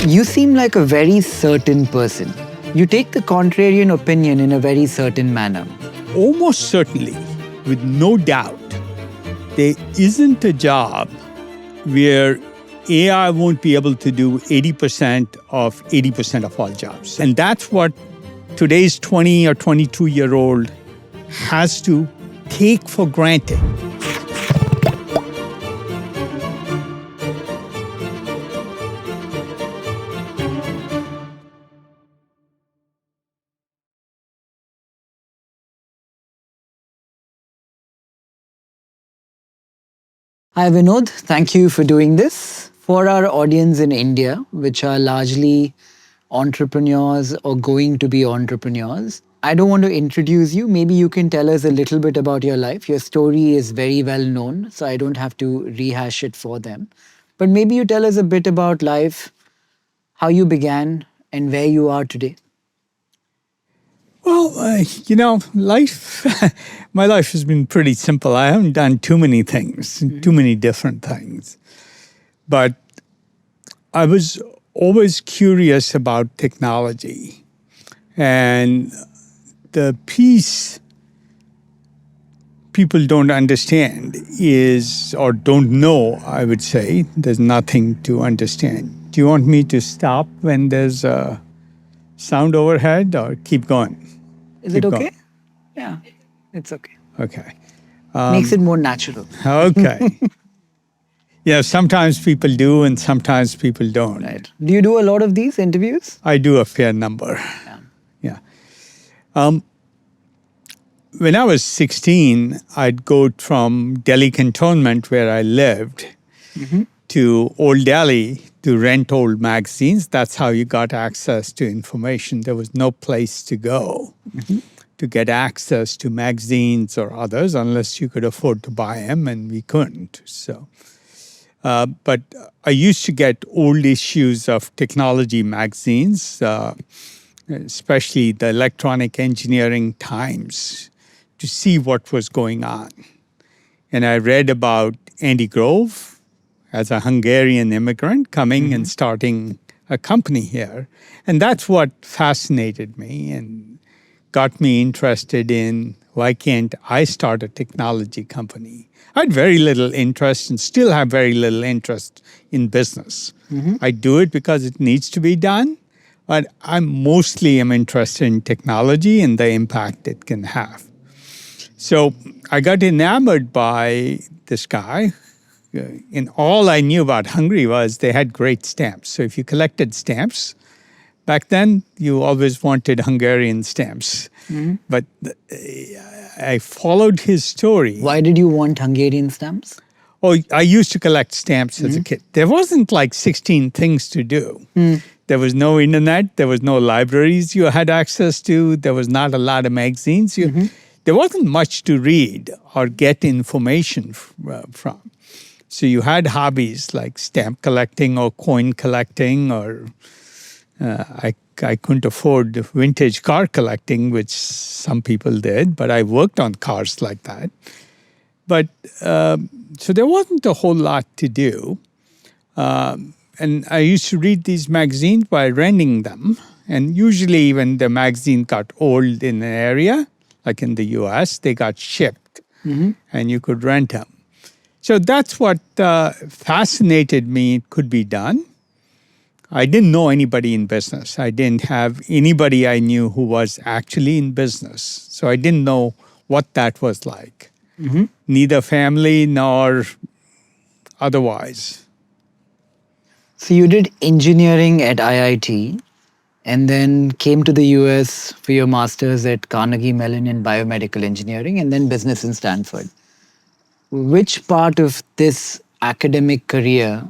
You seem like a very certain person. You take the contrarian opinion in a very certain manner. Almost certainly, with no doubt, there isn't a job where AI won't be able to do 80% of all jobs. And that's what today's 20 or 22-year-old has to take for granted. Hi Vinod, thank you for doing this. For our audience in India, which are largely entrepreneurs or going to be entrepreneurs, I don't want to introduce you. Maybe you can tell us a little bit about your life. Your story is very well known, so I don't have to rehash it for them. But maybe you tell us a bit about life, how you began, and where you are today. Well, life, my life has been pretty simple. I haven't done too many things, too many different things. But I was always curious about technology. And the piece people don't understand is, or don't know, I would say, there's nothing to understand. Do you want me to stop when there's a sound overhead or keep going? Is it okay? Yeah, it's okay. Okay. Makes it more natural. Okay. Yeah, sometimes people do and sometimes people don't. Right. Do you do a lot of these interviews? I do a fair number. Yeah. When I was 16, I'd go from Delhi cantonment where I lived to Old Delhi to rent old magazines. That's how you got access to information. There was no place to go to get access to magazines or others unless you could afford to buy them, and we couldn't. So, but I used to get old issues of technology magazines, especially the Electronic Engineering Times, to see what was going on. And I read about Andy Grove as a Hungarian immigrant coming and starting a company here. And that's what fascinated me and got me interested in why can't I start a technology company? I had very little interest and still have very little interest in business. I do it because it needs to be done, but I mostly am interested in technology and the impact it can have. So I got enamored by this guy. And all I knew about Hungary was they had great stamps. So if you collected stamps, back then you always wanted Hungarian stamps. But I followed his story. Why did you want Hungarian stamps? Oh, I used to collect stamps as a kid. There wasn't like 16 things to do. There was no internet. There was no libraries you had access to. There was not a lot of magazines. There wasn't much to read or get information from. So you had hobbies like stamp collecting or coin collecting, or I couldn't afford vintage car collecting, which some people did, but I worked on cars like that. But so there wasn't a whole lot to do. And I used to read these magazines by renting them. And usually when the magazine got old in an area, like in the US, they got shipped and you could rent them. So that's what fascinated me. It could be done. I didn't know anybody in business. I didn't have anybody I knew who was actually in business. So I didn't know what that was like. Neither family nor otherwise. So you did engineering at IIT and then came to the US for your master's at Carnegie Mellon in biomedical engineering and then business in Stanford. Which part of this academic career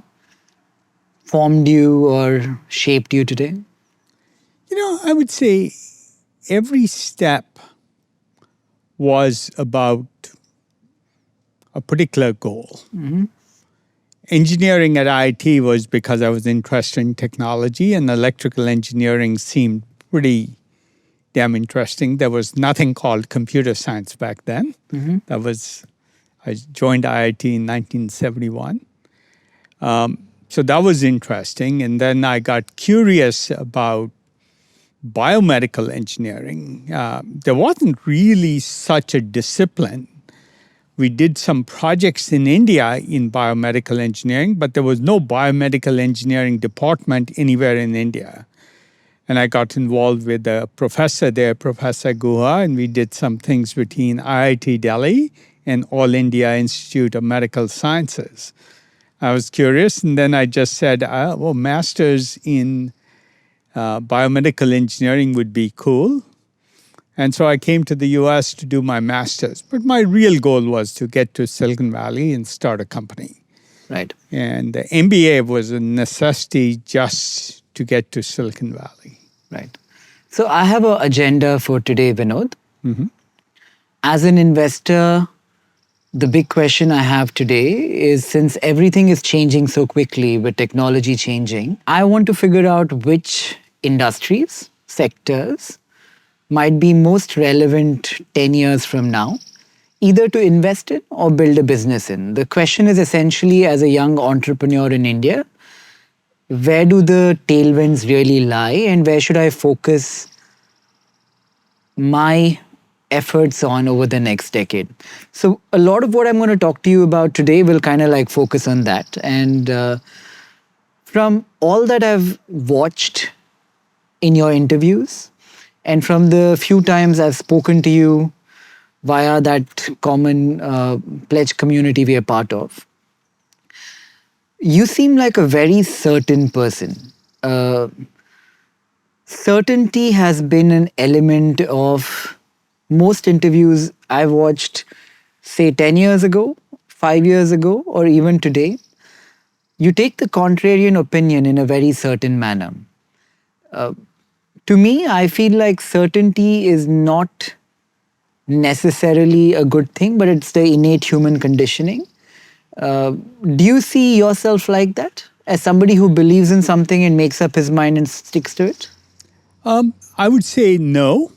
formed you or shaped you today? I would say every step was about a particular goal. Engineering at IIT was because I was interested in technology, and electrical engineering seemed pretty damn interesting. There was nothing called computer science back then. I joined IIT in 1971. So that was interesting. And then I got curious about biomedical engineering. There wasn't really such a discipline. We did some projects in India in biomedical engineering, but there was no biomedical engineering department anywhere in India. And I got involved with a professor there, Professor Guha, and we did some things between IIT Delhi and All India Institute of Medical Sciences. I was curious, and then I just said, well, master's in biomedical engineering would be cool. And so I came to the US to do my master's. But my real goal was to get to Silicon Valley and start a company. Right. And the MBA was a necessity just to get to Silicon Valley. Right. So I have an agenda for today, Vinod. As an investor, the big question I have today is, since everything is changing so quickly with technology changing, I want to figure out which industries, sectors might be most relevant 10 years from now, either to invest in or build a business in. The question is essentially, as a young entrepreneur in India, where do the tailwinds really lie and where should I focus my efforts on over the next decade? So a lot of what I'm going to talk to you about today will kind of like focus on that. And from all that I've watched in your interviews, and from the few times I've spoken to you via that common pledge community we are part of, you seem like a very certain person. Certainty has been an element of most interviews I've watched, say 10 years ago, 5 years ago, or even today. You take the contrarian opinion in a very certain manner. To me, I feel like certainty is not necessarily a good thing, but it's the innate human conditioning. Do you see yourself like that, as somebody who believes in something and makes up his mind and sticks to it? I would say no.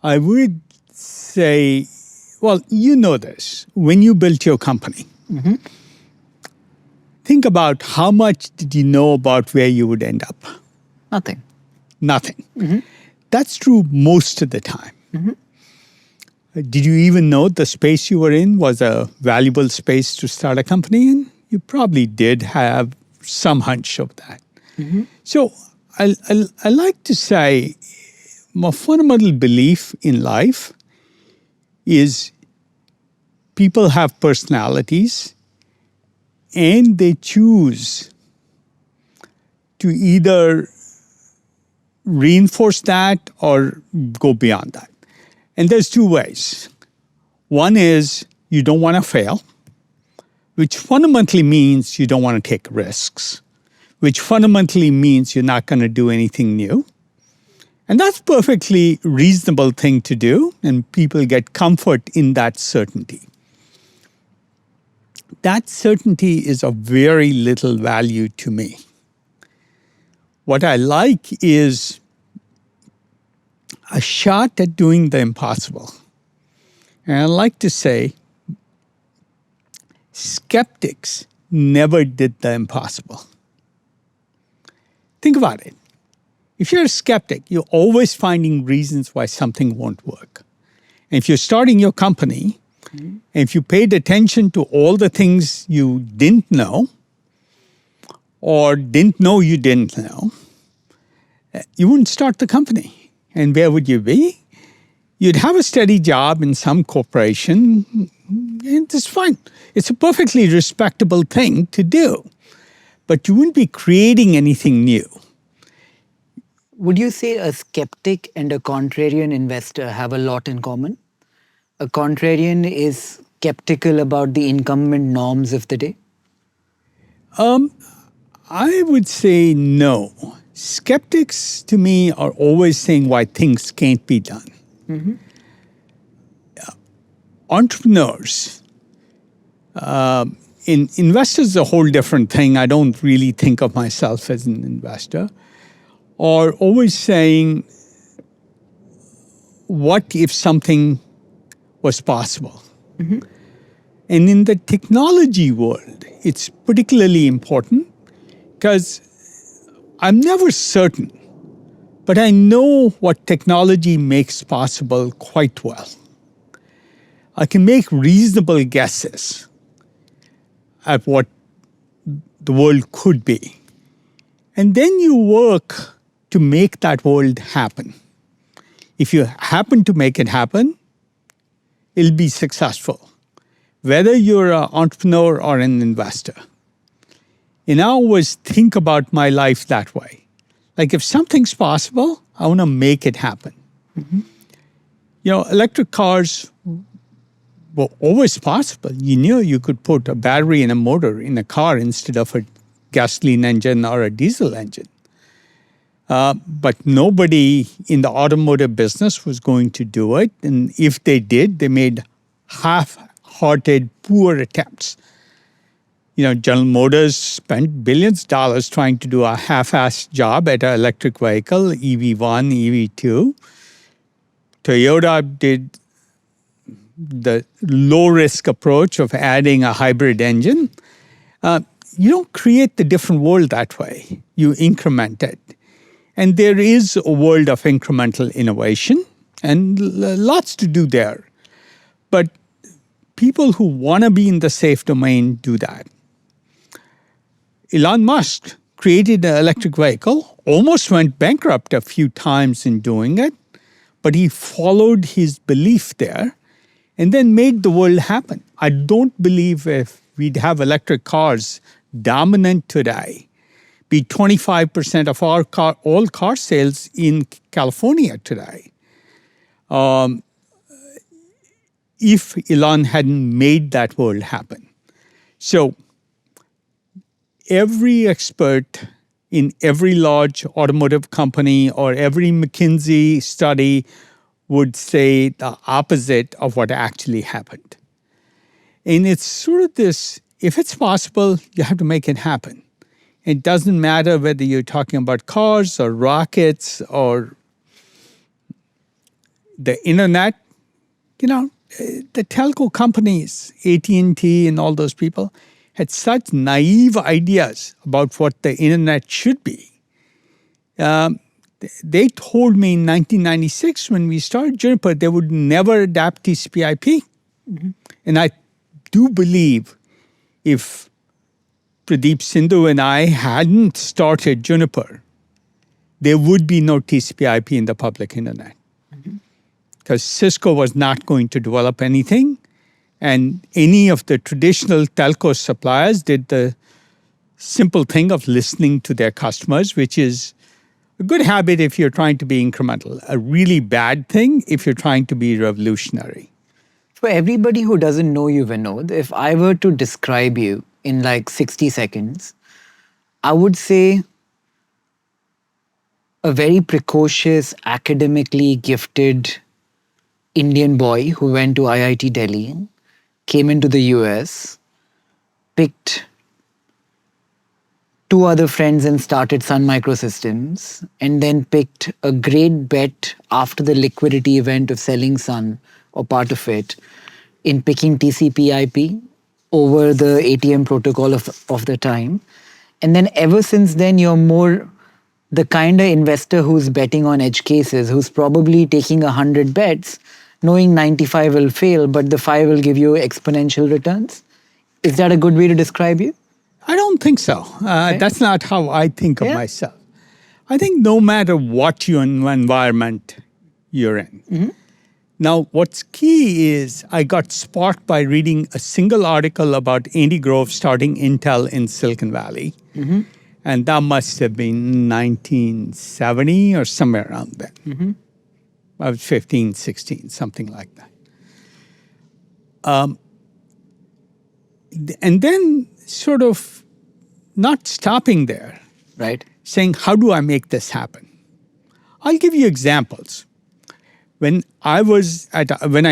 I would say, well, you know this. When you built your company, think about how much did you know about where you would end up? Nothing. Nothing. That's true most of the time. Did you even know the space you were in was a valuable space to start a company in? You probably did have some hunch of that. So I like to say my fundamental belief in life is people have personalities and they choose to either reinforce that or go beyond that. And there's two ways. One is you don't want to fail, which fundamentally means you don't want to take risks, which fundamentally means you're not going to do anything new. And that's a perfectly reasonable thing to do, and people get comfort in that certainty. That certainty is of very little value to me. What I like is a shot at doing the impossible. And I like to say, skeptics never did the impossible. Think about it. If you're a skeptic, you're always finding reasons why something won't work. And if you're starting your company, and if you paid attention to all the things you didn't know, or didn't know you didn't know, you wouldn't start the company. And where would you be? You'd have a steady job in some corporation, and it's fine. It's a perfectly respectable thing to do. But you wouldn't be creating anything new. Would you say a skeptic and a contrarian investor have a lot in common? A contrarian is skeptical about the incumbent norms of the day? I would say no. Skeptics, to me, are always saying why things can't be done. Entrepreneurs, investors is a whole different thing. I don't really think of myself as an investor. Are always saying, what if something was possible? And in the technology world, it's particularly important Because I'm never certain, but I know what technology makes possible quite well. I can make reasonable guesses at what the world could be. And then you work to make that world happen. If you happen to make it happen, it'll be successful, whether you're an entrepreneur or an investor. And I always think about my life that way. Like if something's possible, I want to make it happen. You know, electric cars were always possible. You knew you could put a battery and a motor in a car instead of a gasoline engine or a diesel engine. But nobody in the automotive business was going to do it. And if they did, they made half-hearted, poor attempts. You know, General Motors spent billions of dollars trying to do a half-assed job at an electric vehicle, EV1, EV2. Toyota did the low-risk approach of adding a hybrid engine. You don't create the different world that way. You increment it. And there is a world of incremental innovation and lots to do there. But people who want to be in the safe domain do that. Elon Musk created an electric vehicle, almost went bankrupt a few times in doing it, but he followed his belief there and then made the world happen. I don't believe if we'd have electric cars dominant today, be 25% of all car sales in California today, if Elon hadn't made that world happen. So every expert in every large automotive company or every McKinsey study would say the opposite of what actually happened. And it's sort of this, if it's possible, you have to make it happen. It doesn't matter whether you're talking about cars or rockets or the internet. You know, the telco companies, AT&T and all those people, had such naive ideas about what the internet should be. They told me in 1996 when we started Juniper, they would never adapt TCP/IP. And I do believe if Pradeep Sindhu and I hadn't started Juniper, there would be no TCP/IP in the public internet. Because Cisco was not going to develop anything. And any of the traditional telco suppliers did the simple thing of listening to their customers, which is a good habit if you're trying to be incremental, a really bad thing if you're trying to be revolutionary. For everybody who doesn't know you, Vinod, if I were to describe you in like 60 seconds, I would say a very precocious, academically gifted Indian boy who went to IIT Delhi, came into the US, picked two other friends and started Sun Microsystems, and then picked a great bet after the liquidity event of selling Sun or part of it in picking TCP/IP over the ATM protocol of the time. And then ever since then, you're more the kind of investor who's betting on edge cases, who's probably taking 100 bets, knowing 95 will fail, but the 5 will give you exponential returns. Is that a good way to describe you? I don't think so. That's not how I think of myself. I think no matter what your environment you're in. Now, what's key is I got sparked by reading a single article about Andy Grove starting Intel in Silicon Valley. And that must have been 1970 or somewhere around then. I was 15, 16, something like that. And then sort of not stopping there. Right. Saying, how do I make this happen? I'll give you examples. When I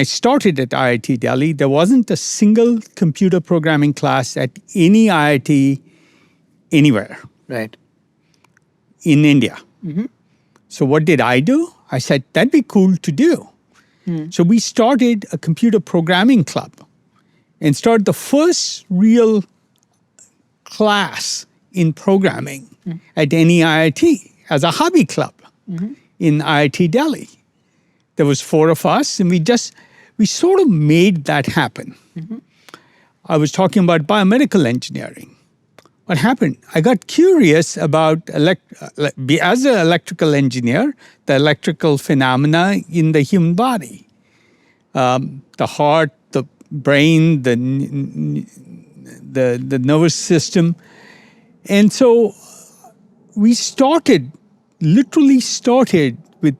started at IIT Delhi, there wasn't a single computer programming class at any IIT anywhere. Right. In India. So what did I do? I said, that'd be cool to do. So we started a computer programming club and started the first real class in programming at any IIT as a hobby club in IIT Delhi. There was 4 of us, and we sort of made that happen. I was talking about biomedical engineering. What happened? I got curious about, as an electrical engineer, the electrical phenomena in the human body. The heart, the brain, the nervous system. And so we literally started with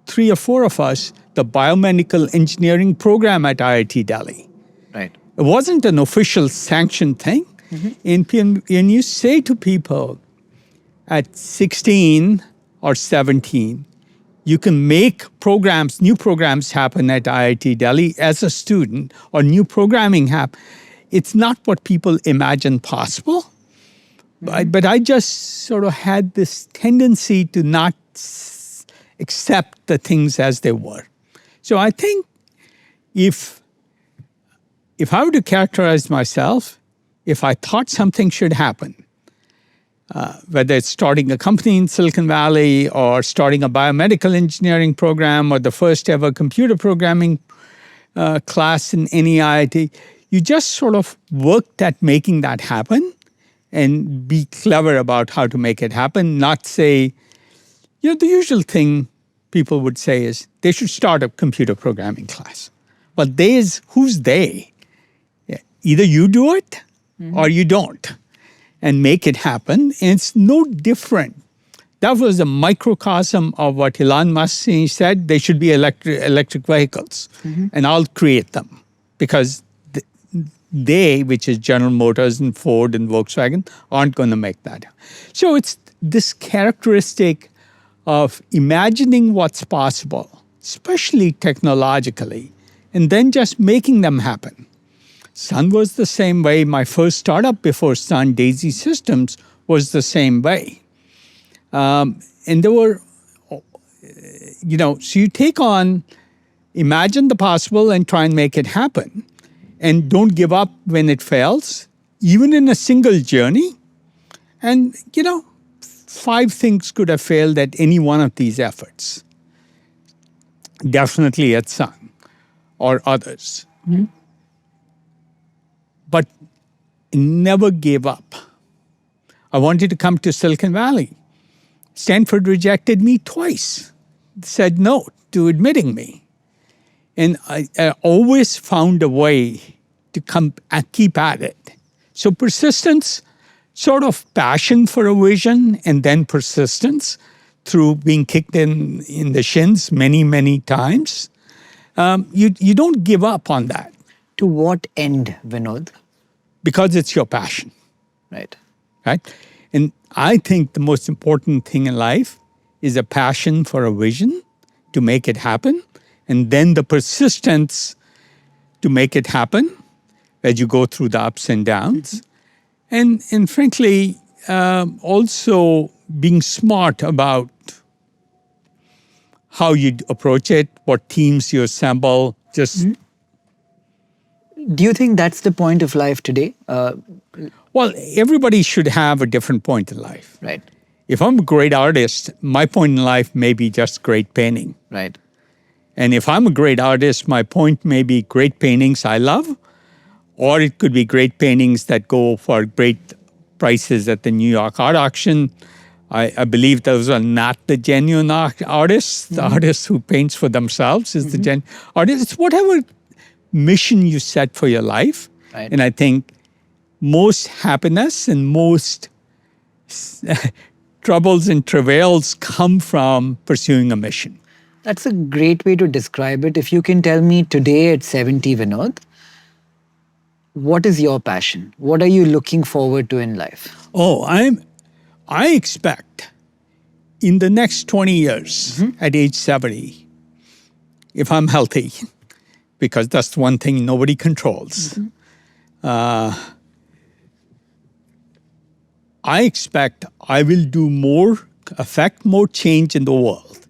3 or 4 of us, the biomedical engineering program at IIT Delhi. Right. It wasn't an official sanctioned thing. And you say to people at 16 or 17, you can make new programs happen at IIT Delhi as a student, or new programming happen. It's not what people imagine possible. But I just sort of had this tendency to not accept the things as they were. So I think if I were to characterize myself, if I thought something should happen, whether it's starting a company in Silicon Valley or starting a biomedical engineering program or the first ever computer programming class in any IIT, you just sort of worked at making that happen and be clever about how to make it happen, not say, the usual thing people would say is they should start a computer programming class. But who's they? Either you do it or you don't, and make it happen. And it's no different. That was a microcosm of what Elon Musk said. They should be electric vehicles, and I'll create them, because they, which is General Motors and Ford and Volkswagen, aren't going to make that. So it's this characteristic of imagining what's possible, especially technologically, and then just making them happen. Sun was the same way. My first startup before Sun, Daisy Systems, was the same way. And there were, so you imagine the possible and try and make it happen. And don't give up when it fails, even in a single journey. And, 5 things could have failed at any one of these efforts. Definitely at Sun or others. But never gave up. I wanted to come to Silicon Valley. Stanford rejected me twice, said no to admitting me. And I always found a way to keep at it. So persistence, sort of passion for a vision, and then persistence through being kicked in the shins many, many times. You don't give up on that. To what end, Vinod? Because it's your passion. Right. And I think the most important thing in life is a passion for a vision to make it happen, and then the persistence to make it happen as you go through the ups and downs. And frankly, also being smart about how you approach it, what teams you assemble, just... Do you think that's the point of life today? Well, everybody should have a different point in life. Right. If I'm a great artist, my point in life may be just great painting. Right. And if I'm a great artist, my point may be great paintings I love, or it could be great paintings that go for great prices at the New York art auction. I believe those are not the genuine artists. The artist who paints for themselves is the genuine artist. It's whatever mission you set for your life. Right. And I think most happiness and most troubles and travails come from pursuing a mission. That's a great way to describe it. If you can tell me today at 70, Vinod, what is your passion? What are you looking forward to in life? I expect in the next 20 years at age 70, if I'm healthy, because that's the one thing nobody controls, I expect I will affect more change in the world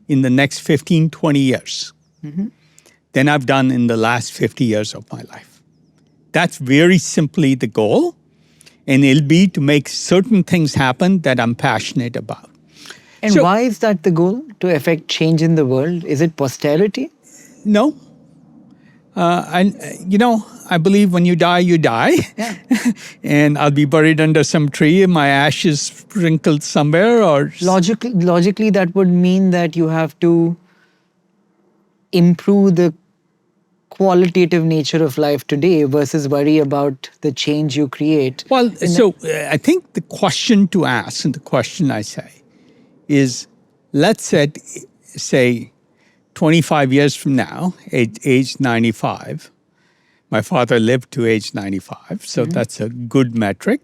in the next 15, 20 years than I've done in the last 50 years of my life. That's very simply the goal. And it'll be to make certain things happen that I'm passionate about. And So- why is that the goal? To affect change in the world? Is it posterity? No. I believe when you die, you die. Yeah. And I'll be buried under some tree and my ashes sprinkled somewhere or... Logically, that would mean that you have to improve the qualitative nature of life today versus worry about the change you create. Well, so I think the question to ask, and the question I say, is let's say 25 years from now, age 95, my father lived to age 95, so that's a good metric.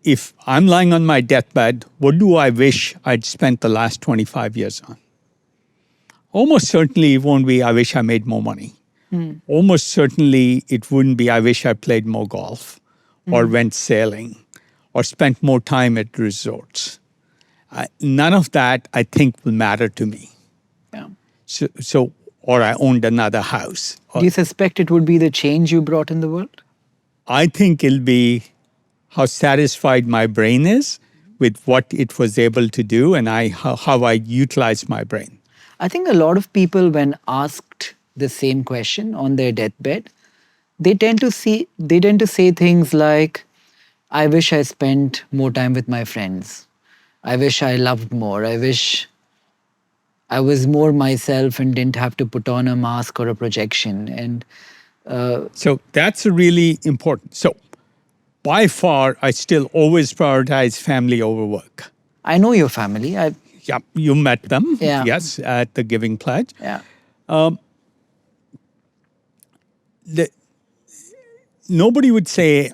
If I'm lying on my deathbed, what do I wish I'd spent the last 25 years on? Almost certainly it won't be, I wish I made more money. Almost certainly it wouldn't be, I wish I played more golf or went sailing or spent more time at resorts. None of that, I think, will matter to me. Yeah. So, or I owned another house. Do you suspect it would be the change you brought in the world? I think it'll be how satisfied my brain is with what it was able to do and how I utilize my brain. I think a lot of people, when asked the same question on their deathbed, they tend to say things like, I wish I spent more time with my friends. I wish I loved more. I wish I was more myself and didn't have to put on a mask or a projection. And So that's really important. So by far, I still always prioritize family over work. I know your family. Yeah, you met them, Yeah. yes, at the Giving Pledge. Yeah. Nobody would say,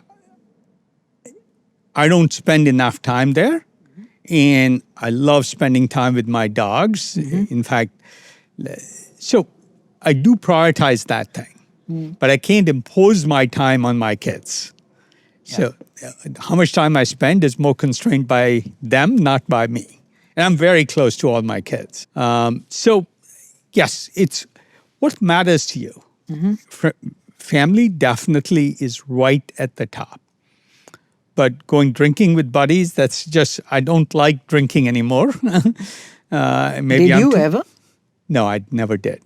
I don't spend enough time there. And I love spending time with my dogs. In fact, so I do prioritize that thing. But I can't impose my time on my kids. So how much time I spend is more constrained by them, not by me. And I'm very close to all my kids. So yes, it's what matters to you. Family definitely is right at the top. But going drinking with buddies, that's just, I don't like drinking anymore. Maybe Did you ever? No, I never did.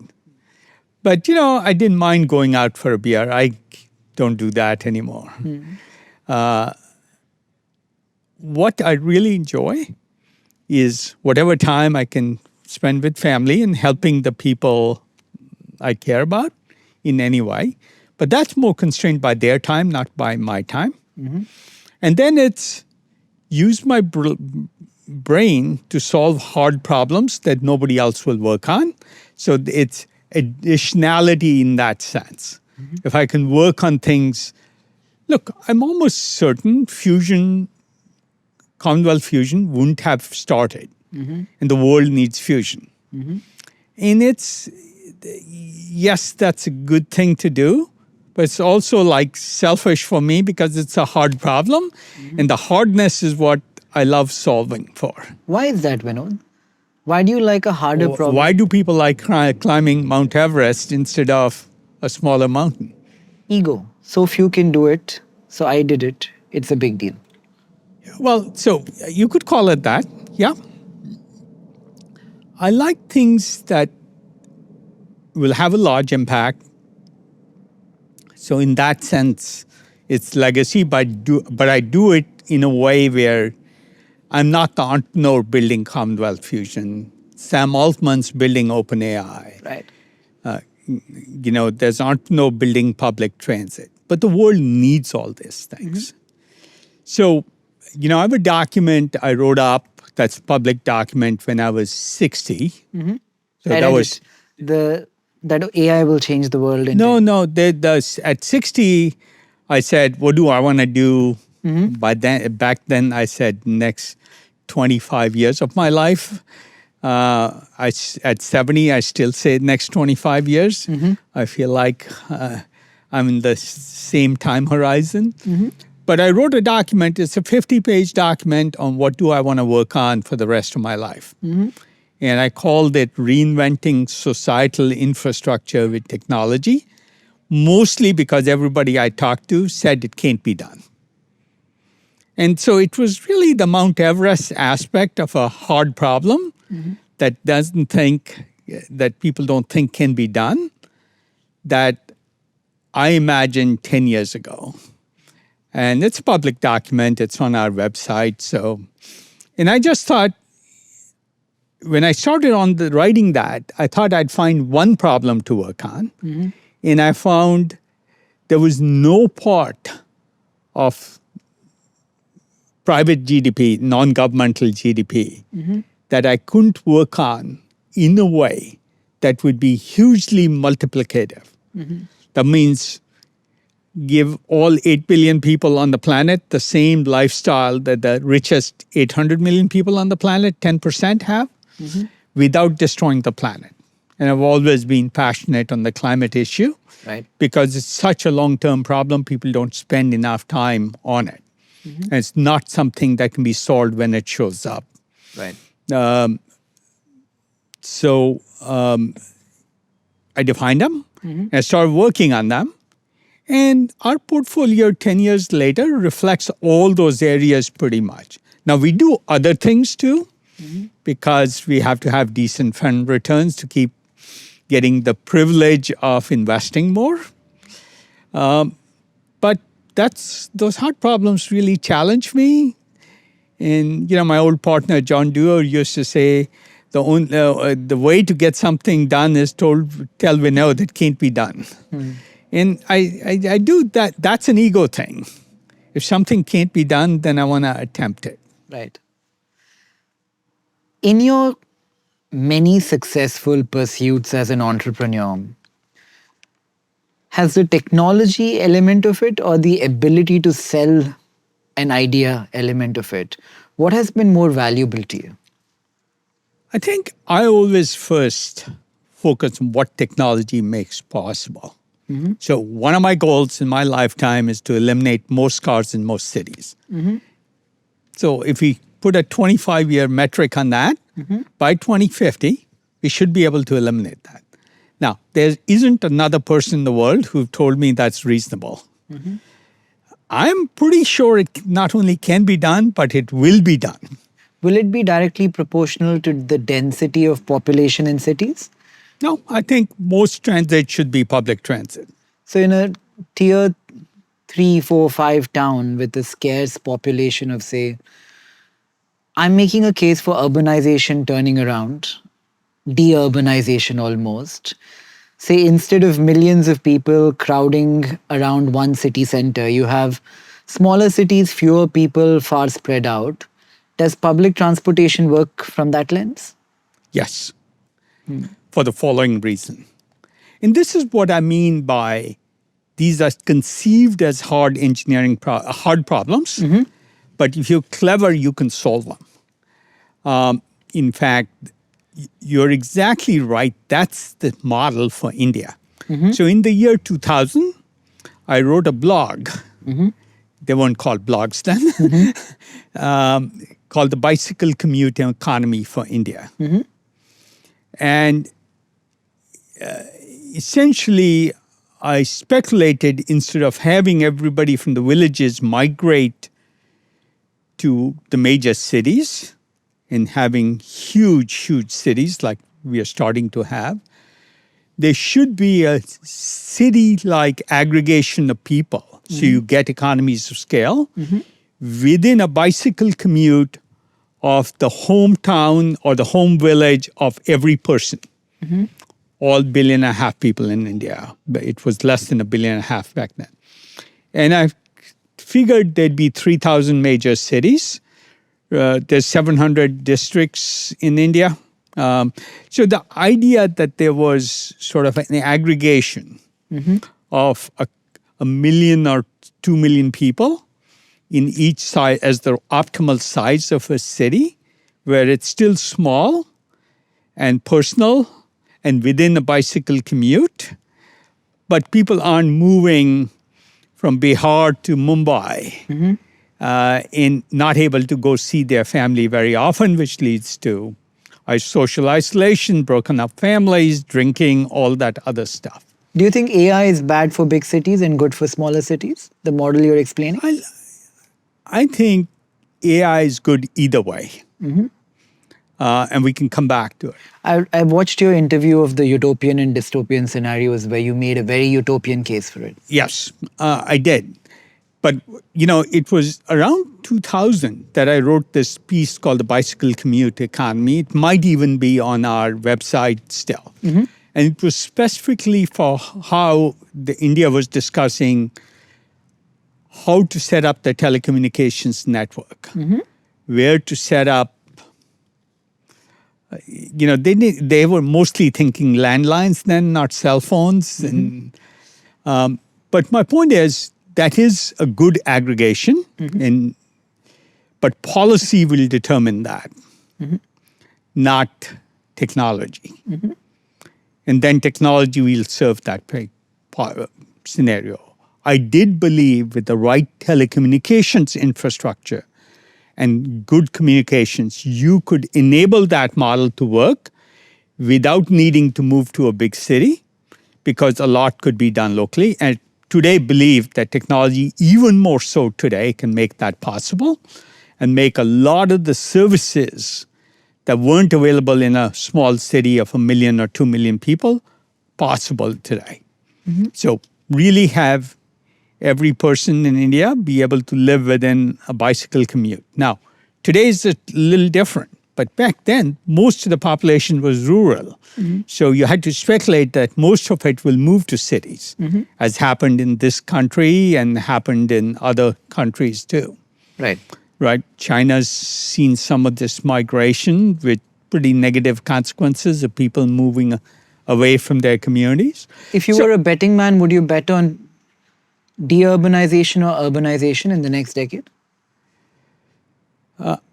But, I didn't mind going out for a beer. I don't do that anymore. What I really enjoy is whatever time I can spend with family and helping the people I care about in any way. But that's more constrained by their time, not by my time. And then it's use my brain to solve hard problems that nobody else will work on. So it's additionality in that sense. If I can work on things, look, I'm almost certain Commonwealth fusion wouldn't have started. And the world needs fusion. And yes, that's a good thing to do. But it's also like selfish for me because it's a hard problem. And the hardness is what I love solving for. Why is that, Vinod? Why do you like a harder problem? Why do people like climbing Mount Everest instead of a smaller mountain? Ego. So few can do it. So I did it. It's a big deal. Well, so you could call it that, yeah. I like things that will have a large impact. So in that sense, it's legacy, but I do it in a way where I'm not the entrepreneur building Commonwealth Fusion. Sam Altman's building OpenAI. Right. There's entrepreneur building public transit. But the world needs all these things. So, I have a document I wrote up that's a public document when I was 60. So that was... That AI will change the world. No. At 60, I said, what do I want to do? Back then, I said next 25 years of my life. At 70, I still say next 25 years. I feel like I'm in the same time horizon. But I wrote a document. It's a 50-page document on what do I want to work on for the rest of my life. And I called it Reinventing Societal Infrastructure with Technology, mostly because everybody I talked to said it can't be done. And so it was really the Mount Everest aspect of a hard problem that people don't think can be done, that I imagined 10 years ago. And it's a public document. It's on our website. And I just thought, when I started writing that, I thought I'd find one problem to work on. And I found there was no part of private GDP, non-governmental GDP, that I couldn't work on in a way that would be hugely multiplicative. That means give all 8 billion people on the planet the same lifestyle that the richest 800 million people on the planet, 10% have, without destroying the planet. And I've always been passionate on the climate issue, Right. because it's such a long-term problem, people don't spend enough time on it. And it's not something that can be solved when it shows up. Right. So I defined them, and I started working on them. And our portfolio 10 years later reflects all those areas pretty much. Now, we do other things too, because we have to have decent fund returns to keep getting the privilege of investing more. But those hard problems really challenge me. And, my old partner, John Dewar, used to say, the way to get something done is tell Vinod it can't be done. And I do that. That's an ego thing. If something can't be done, then I want to attempt it. Right. In your many successful pursuits as an entrepreneur, has the technology element of it or the ability to sell an idea element of it, what has been more valuable to you? I think I always first focus on what technology makes possible. So one of my goals in my lifetime is to eliminate most cars in most cities. So if we put a 25-year metric on that, by 2050, we should be able to eliminate that. Now, there isn't another person in the world who told me that's reasonable. I'm pretty sure it not only can be done, but it will be done. Will it be directly proportional to the density of population in cities? No, I think most transit should be public transit. So in a tier 3, 4, 5 town with a scarce population of, say, I'm making a case for urbanization turning around, de-urbanization almost. Say instead of millions of people crowding around one city center, you have smaller cities, fewer people, far spread out. Does public transportation work from that lens? Yes, for the following reason. And this is what I mean by these are conceived as hard hard problems, but if you're clever, you can solve them. In fact, you're exactly right. That's the model for India. So in the year 2000, I wrote a blog. They weren't called blogs then. Called The Bicycle Commute Economy for India. And essentially, I speculated instead of having everybody from the villages migrate to the major cities and having huge cities like we are starting to have, there should be a city-like aggregation of people. So you get economies of scale within a bicycle commute of the hometown or the home village of every person. All 1.5 billion people in India. But it was less than 1.5 billion back then. And I figured there'd be 3,000 major cities. There's 700 districts in India. So the idea that there was sort of an aggregation of a million or 2 million people in each side as the optimal size of a city, where it's still small and personal and within a bicycle commute, but people aren't moving from Bihar to Mumbai and not able to go see their family very often, which leads to social isolation, broken up families, drinking, all that other stuff. Do you think AI is bad for big cities and good for smaller cities? The model you're explaining? I think AI is good either way. And we can come back to it. I watched your interview of the utopian and dystopian scenarios where you made a very utopian case for it. Yes, I did. But, it was around 2000 that I wrote this piece called The Bicycle Commute Economy. It might even be on our website still. And it was specifically for how India was discussing how to set up the telecommunications network, where to set up. They were mostly thinking landlines then, not cell phones. And but my point is that is a good aggregation, but policy will determine that, not technology. And then technology will serve that scenario. I did believe with the right telecommunications infrastructure and good communications, you could enable that model to work without needing to move to a big city, because a lot could be done locally. And today believe that technology, even more so today, can make that possible and make a lot of the services that weren't available in a small city of 1 million or 2 million people possible today. So really have every person in India be able to live within a bicycle commute. Now, today is a little different, but back then, most of the population was rural. So you had to speculate that most of it will move to cities, as happened in this country and happened in other countries too. Right? China's seen some of this migration with pretty negative consequences of people moving away from their communities. If you were a betting man, would you bet on deurbanization or urbanization in the next decade?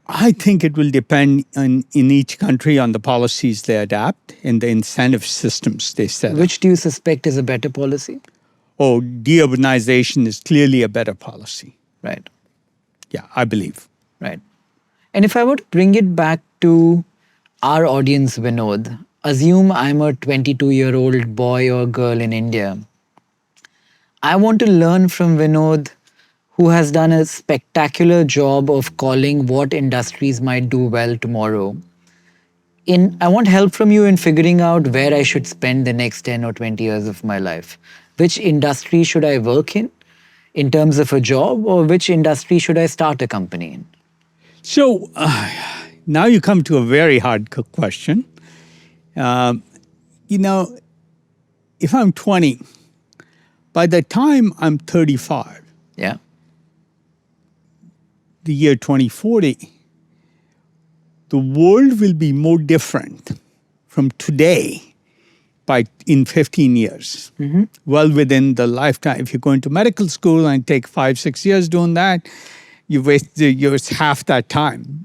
I think it will depend in each country on the policies they adapt and the incentive systems they set up. Which do you suspect is a better policy? Oh, deurbanization is clearly a better policy. Right. Yeah, I believe. Right. And if I were to bring it back to our audience, Vinod, assume I'm a 22-year-old boy or girl in India. I want to learn from Vinod, who has done a spectacular job of calling what industries might do well tomorrow. I want help from you in figuring out where I should spend the next 10 or 20 years of my life. Which industry should I work in terms of a job, or which industry should I start a company in? So now you come to a very hard question. If I'm 20, by the time I'm 35, the year 2040, the world will be more different from today in 15 years. Well within the lifetime. If you go into medical school and take 5-6 years doing that, you waste half that time.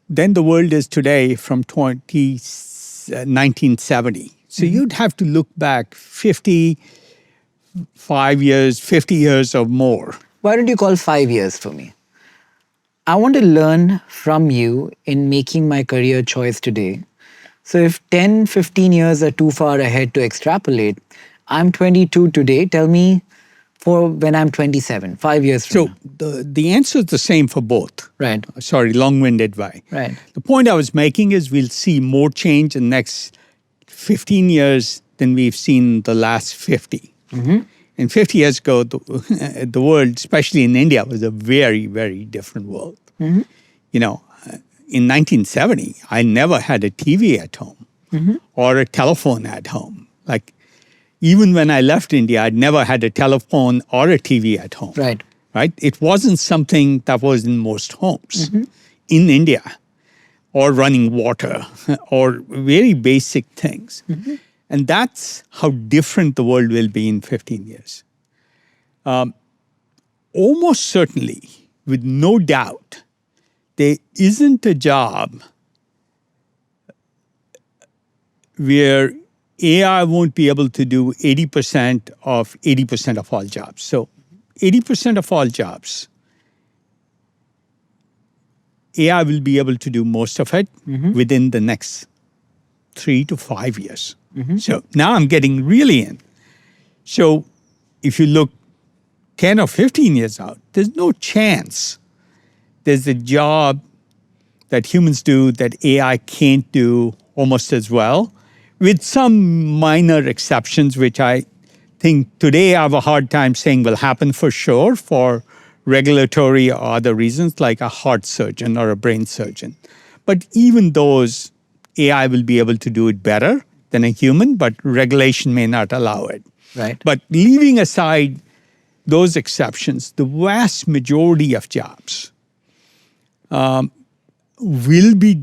Then the world is today from 1970. So you'd have to look back 55 years, 50 years or more. Why don't you call 5 years for me? I want to learn from you in making my career choice today. So if 10, 15 years are too far ahead to extrapolate, I'm 22 today. Tell me for when I'm 27, 5 years from now. So the answer is the same for both. Right. Sorry, long-winded way. Right. The point I was making is we'll see more change in the next 15 years than we've seen the last 50. And 50 years ago, the world, especially in India, was a very, very different world. In 1970, I never had a TV at home or a telephone at home. Like, even when I left India, I'd never had a telephone or a TV at home. Right. It wasn't something that was in most homes in India, or running water, or very basic things. And that's how different the world will be in 15 years. Almost certainly, with no doubt, there isn't a job where AI won't be able to do 80% of all jobs. So 80% of all jobs, AI will be able to do most of it within the next 3 to 5 years. So now I'm getting really in. So if you look 10 or 15 years out, there's no chance there's a job that humans do that AI can't do almost as well, with some minor exceptions, which I think today I have a hard time saying will happen for sure for regulatory or other reasons, like a heart surgeon or a brain surgeon. But even those, AI will be able to do it better than a human, but regulation may not allow it. Right. But leaving aside those exceptions, the vast majority of jobs will be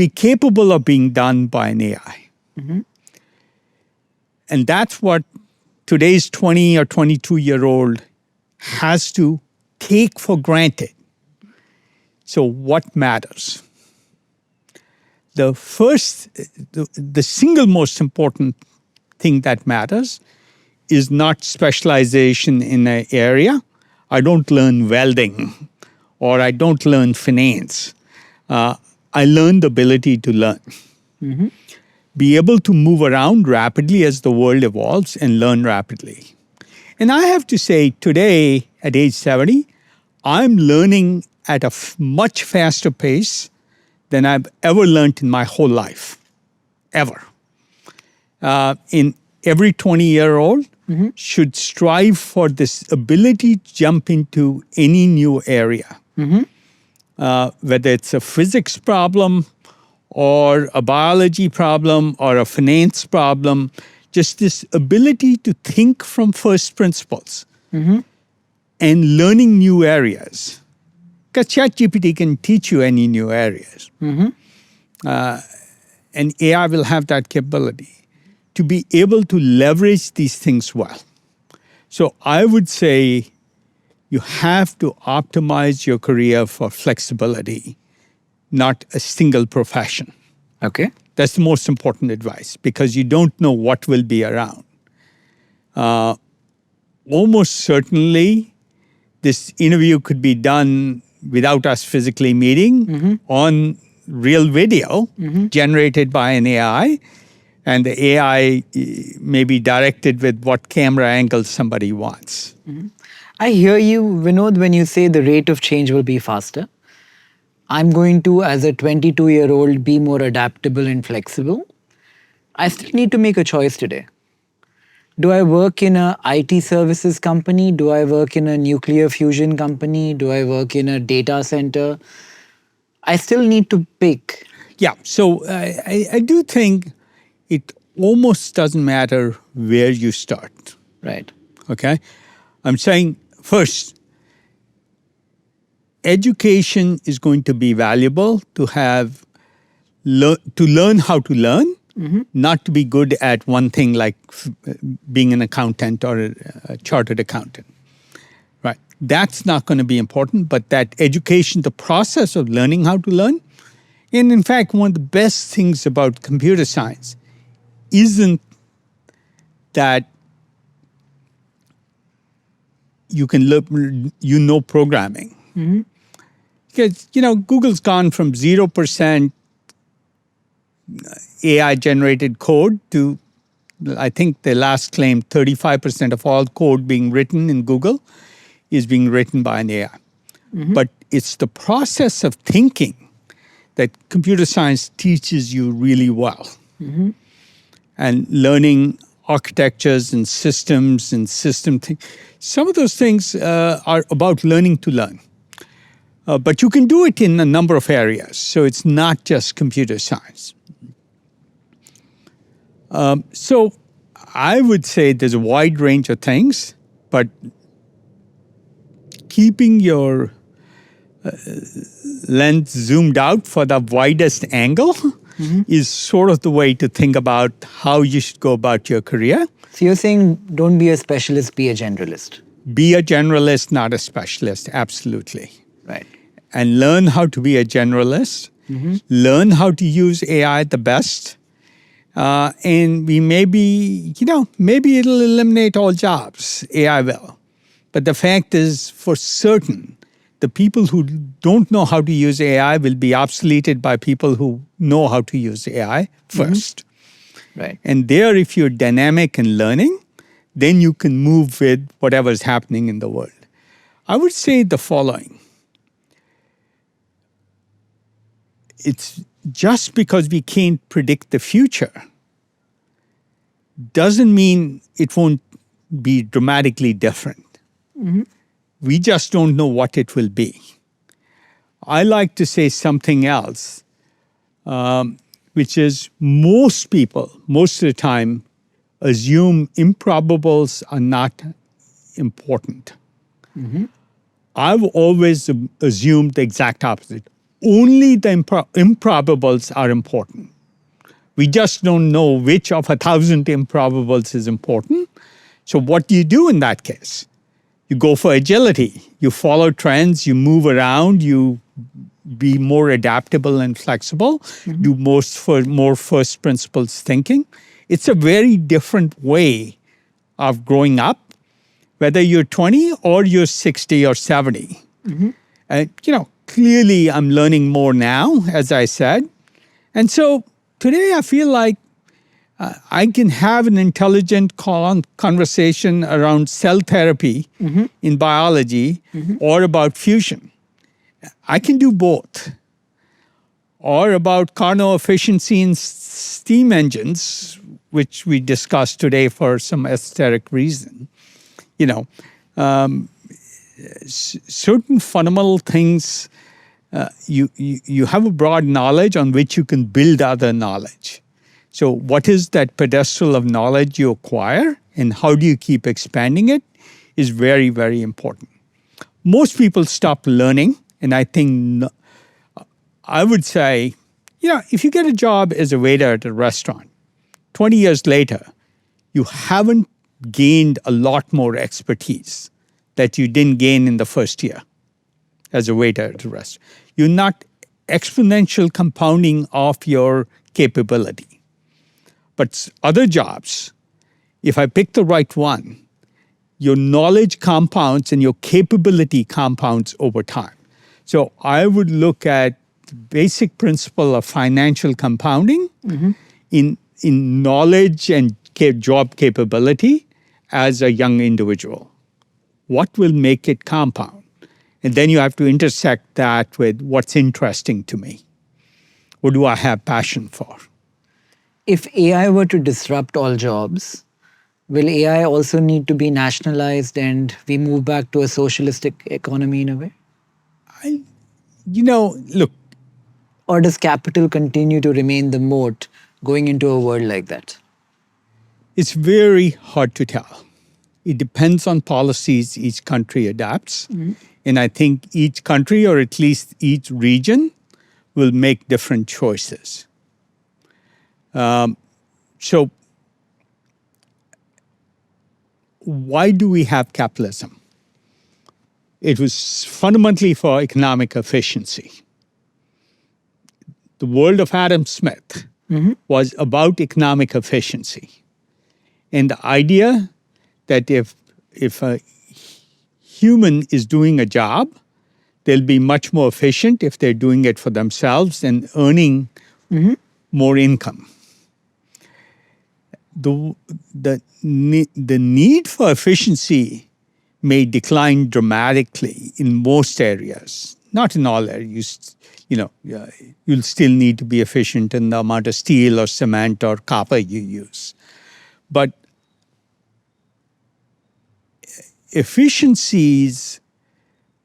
capable of being done by an AI. And that's what today's 20 or 22-year-old has to take for granted. So what matters? The single most important thing that matters is not specialization in an area. I don't learn welding or I don't learn finance. I learn the ability to learn. Be able to move around rapidly as the world evolves and learn rapidly. And I have to say, today, at age 70, I'm learning at a much faster pace than I've ever learned in my whole life, ever. In every 20-year-old should strive for this ability to jump into any new area, whether it's a physics problem or a biology problem or a finance problem, just this ability to think from first principles and learning new areas. Because ChatGPT can teach you any new areas. And AI will have that capability to be able to leverage these things well. So I would say you have to optimize your career for flexibility, not a single profession. Okay. That's the most important advice because you don't know what will be around. Almost certainly, this interview could be done without us physically meeting on real video generated by an AI. And the AI may be directed with what camera angle somebody wants. I hear you, Vinod, when you say the rate of change will be faster. I'm going to, as a 22-year-old, be more adaptable and flexible. I still need to make a choice today. Do I work in a IT services company? Do I work in a nuclear fusion company? Do I work in a data center? I still need to pick. Yeah, so I do think it almost doesn't matter where you start. Right. Okay? I'm saying, first, education is going to be valuable to have to learn how to learn, not to be good at one thing like being an accountant or a chartered accountant. Right? That's not going to be important, but that education, the process of learning how to learn, and in fact, one of the best things about computer science isn't that you can programming. Because, Google's gone from 0% AI-generated code to, I think they last claimed 35% of all code being written in Google is being written by an AI. But it's the process of thinking that computer science teaches you really well. And learning architectures and systems and system things. Some of those things are about learning to learn. But you can do it in a number of areas. So it's not just computer science. So I would say there's a wide range of things, but keeping your lens zoomed out for the widest angle is sort of the way to think about how you should go about your career. So you're saying don't be a specialist, be a generalist. Be a generalist, not a specialist. Absolutely. Right. And learn how to be a generalist. Learn how to use AI the best. And we maybe it'll eliminate all jobs. AI will. But the fact is, for certain, the people who don't know how to use AI will be obsoleted by people who know how to use AI first. Right. And there, if you're dynamic and learning, then you can move with whatever's happening in the world. I would say the following. It's just because we can't predict the future doesn't mean it won't be dramatically different. We just don't know what it will be. I like to say something else, which is most people, most of the time, assume improbables are not important. I've always assumed the exact opposite. Only the improbables are important. We just don't know which of 1,000 improbables is important. So what do you do in that case? You go for agility. You follow trends, you move around, you be more adaptable and flexible, do more first principles thinking. It's a very different way of growing up, whether you're 20 or you're 60 or 70. And, clearly I'm learning more now, as I said. And so today I feel like I can have an intelligent conversation around cell therapy in biology or about fusion. I can do both. Or about Carnot efficiency in steam engines, which we discussed today for some aesthetic reason. Certain fundamental things, you have a broad knowledge on which you can build other knowledge. So what is that pedestal of knowledge you acquire and how do you keep expanding it is very, very important. Most people stop learning, and I think I would say, if you get a job as a waiter at a restaurant, 20 years later, you haven't gained a lot more expertise that you didn't gain in the first year as a waiter at a restaurant. You're not exponential compounding of your capability. But other jobs, if I pick the right one, your knowledge compounds and your capability compounds over time. So I would look at the basic principle of financial compounding in knowledge and job capability as a young individual. What will make it compound? And then you have to intersect that with what's interesting to me. What do I have passion for? If AI were to disrupt all jobs, will AI also need to be nationalized and we move back to a socialistic economy in a way? Look. Or does capital continue to remain the moat going into a world like that? It's very hard to tell. It depends on policies each country adapts. And I think each country, or at least each region, will make different choices. So why do we have capitalism? It was fundamentally for economic efficiency. The world of Adam Smith was about economic efficiency. And the idea that if a human is doing a job, they'll be much more efficient if they're doing it for themselves and earning more income. The need for efficiency may decline dramatically in most areas, not in all areas. You'll still need to be efficient in the amount of steel or cement or copper you use. But efficiency's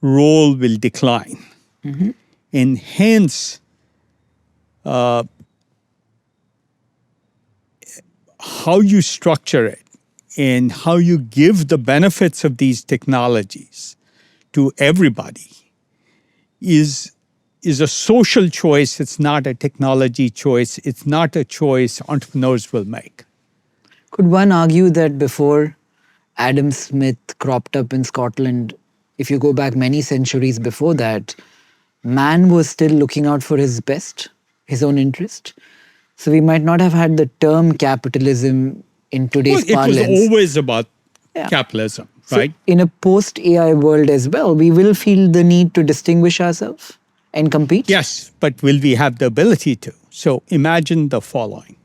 role will decline. And hence, how you structure it and how you give the benefits of these technologies to everybody is a social choice. It's not a technology choice. It's not a choice entrepreneurs will make. Could one argue that before Adam Smith cropped up in Scotland, if you go back many centuries before that, man was still looking out for his best, his own interest? So we might not have had the term capitalism in today's parlance. It was always about capitalism, right? So in a post-AI world as well, we will feel the need to distinguish ourselves and compete? Yes, but will we have the ability to? So imagine the following.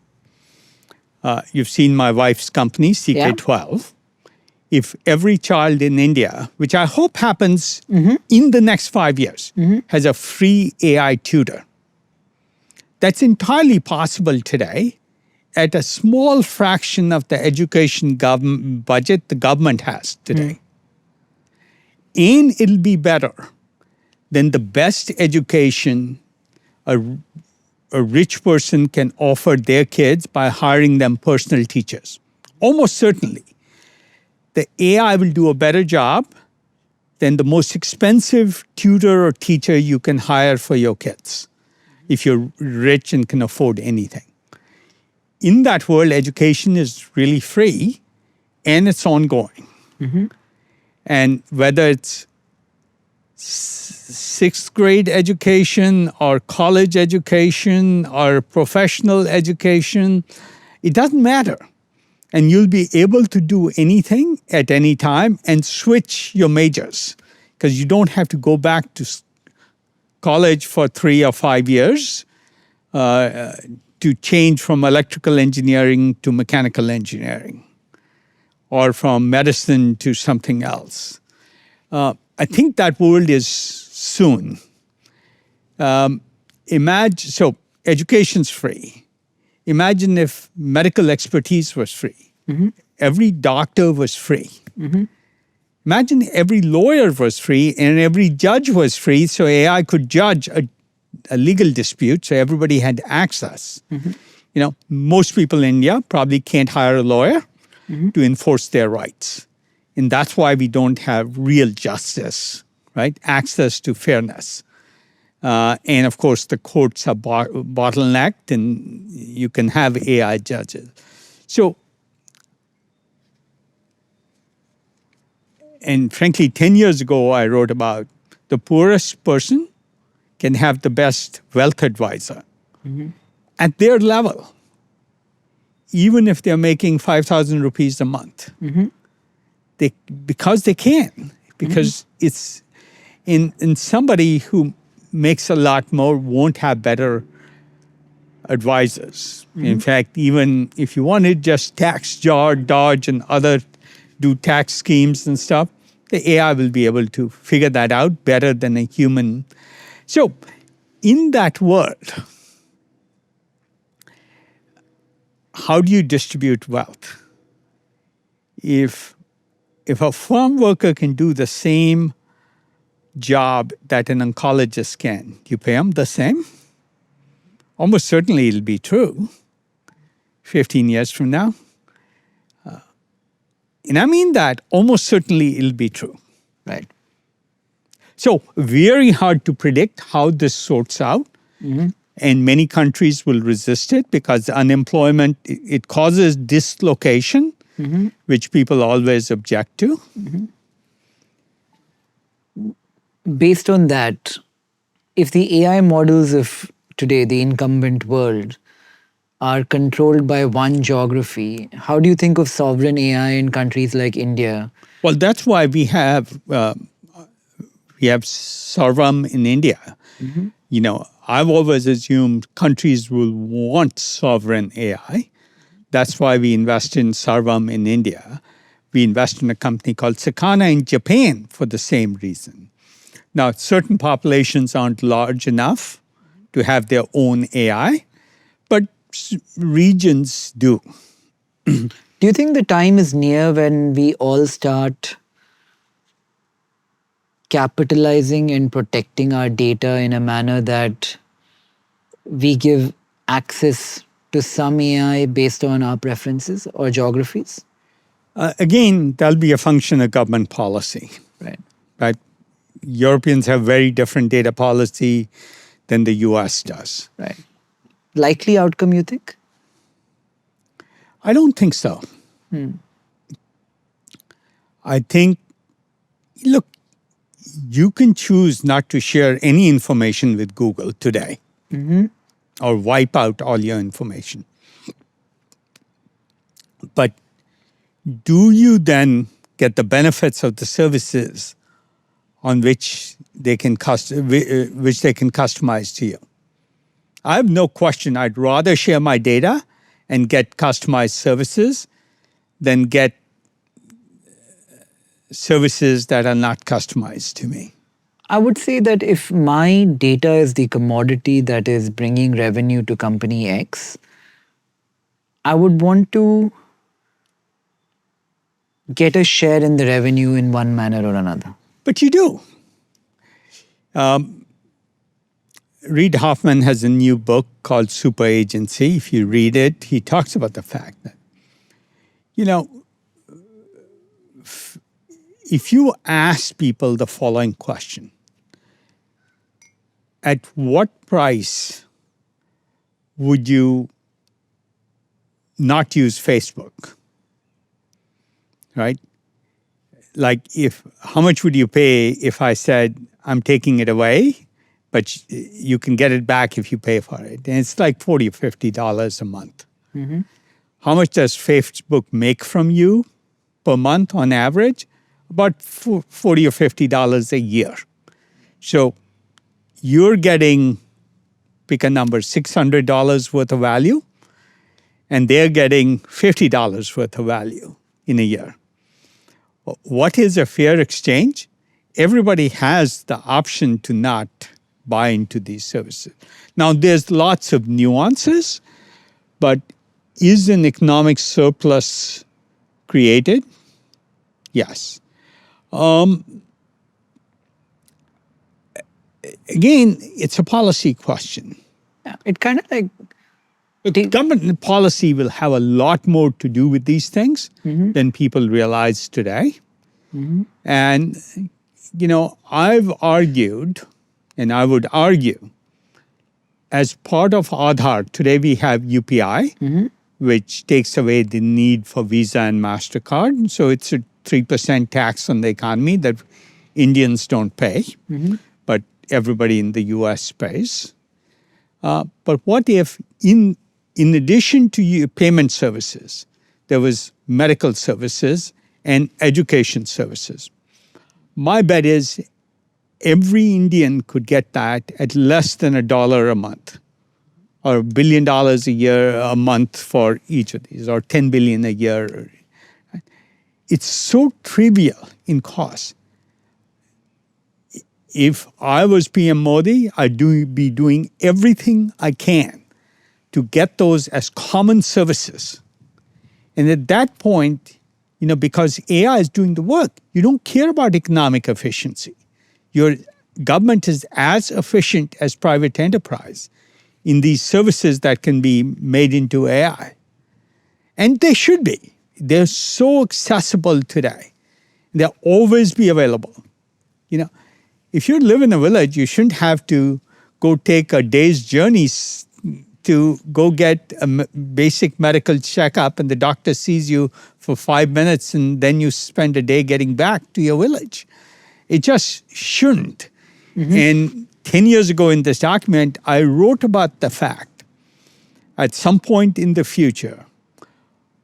You've seen my wife's company, CK12. if every child in India, which I hope happens in the next 5 years, has a free AI tutor. That's entirely possible today at a small fraction of the education budget the government has today. And it'll be better than the best education a rich person can offer their kids by hiring them personal teachers. Almost certainly, the AI will do a better job than the most expensive tutor or teacher you can hire for your kids if you're rich and can afford anything. In that world, education is really free and it's ongoing. And whether it's sixth grade education or college education or professional education, it doesn't matter. And you'll be able to do anything at any time and switch your majors because you don't have to go back to college for 3 or 5 years to change from electrical engineering to mechanical engineering or from medicine to something else. I think that world is soon. So education's free. Imagine if medical expertise was free. Every doctor was free. Imagine every lawyer was free and every judge was free so AI could judge a legal dispute so everybody had access. Most people in India probably can't hire a lawyer to enforce their rights. And that's why we don't have real justice, right? Access to fairness. And of course, the courts are bottlenecked and you can have AI judges. So, and frankly, 10 years ago, I wrote about the poorest person can have the best wealth advisor at their level, even if they're making 5,000 rupees a month. Because they can, because it's in somebody who makes a lot more won't have better advisors. In fact, even if you wanted just tax dodge and other do tax schemes and stuff, the AI will be able to figure that out better than a human. So in that world, how do you distribute wealth? If a farm worker can do the same job that an oncologist can, you pay them the same? Almost certainly it'll be true 15 years from now. And I mean that almost certainly it'll be true. Right. So very hard to predict how this sorts out. And many countries will resist it because unemployment, it causes dislocation, which people always object to. Based on that, if the AI models of today, the incumbent world, are controlled by one geography, how do you think of sovereign AI in countries like India? Well, that's why we have Sarvam in India. I've always assumed countries will want sovereign AI. That's why we invest in Sarvam in India. We invest in a company called Sakana in Japan for the same reason. Now, certain populations aren't large enough to have their own AI, but regions do. Do you think the time is near when we all start capitalizing and protecting our data in a manner that we give access to some AI based on our preferences or geographies? Again, that'll be a function of government policy. Right? Europeans have very different data policy than the US does. Right. Likely outcome, you think? I don't think so. I think, look, you can choose not to share any information with Google today or wipe out all your information. But do you then get the benefits of the services on which they can customize to you? I have no question. I'd rather share my data and get customized services than get services that are not customized to me. I would say that if my data is the commodity that is bringing revenue to company X, I would want to get a share in the revenue in one manner or another. But you do. Reid Hoffman has a new book called Super Agency. If you read it, he talks about the fact that, if you ask people the following question, at what price would you not use Facebook? Right? Like how much would you pay if I said, I'm taking it away, but you can get it back if you pay for it? And it's like $40 or $50 a month. Mm-hmm. How much does Facebook make from you per month on average? About $40 or $50 a year. So you're getting, pick a number, $600 worth of value, and they're getting $50 worth of value in a year. What is a fair exchange? Everybody has the option to not buy into these services. Now, there's lots of nuances, but is an economic surplus created? Yes. Again, it's a policy question. Yeah, it kind of like Government policy will have a lot more to do with these things than people realize today. And, I've argued, and I would argue, as part of Aadhaar, today we have UPI, which takes away the need for Visa and MasterCard. So it's a 3% tax on the economy that Indians don't pay, but everybody in the US pays. But what if in addition to payment services, there was medical services and education services? My bet is every Indian could get that at less than $1 a month, or $1 billion a month for each of these, or 10 billion a year. It's so trivial in cost. If I was PM Modi, I'd be doing everything I can to get those as common services. And at that point, because AI is doing the work, you don't care about economic efficiency. Your government is as efficient as private enterprise in these services that can be made into AI. And they should be. They're so accessible today. They'll always be available. If you live in a village, you shouldn't have to go take a day's journey to go get a basic medical checkup, and the doctor sees you for 5 minutes, and then you spend a day getting back to your village. It just shouldn't. And 10 years ago in this document, I wrote about the fact at some point in the future,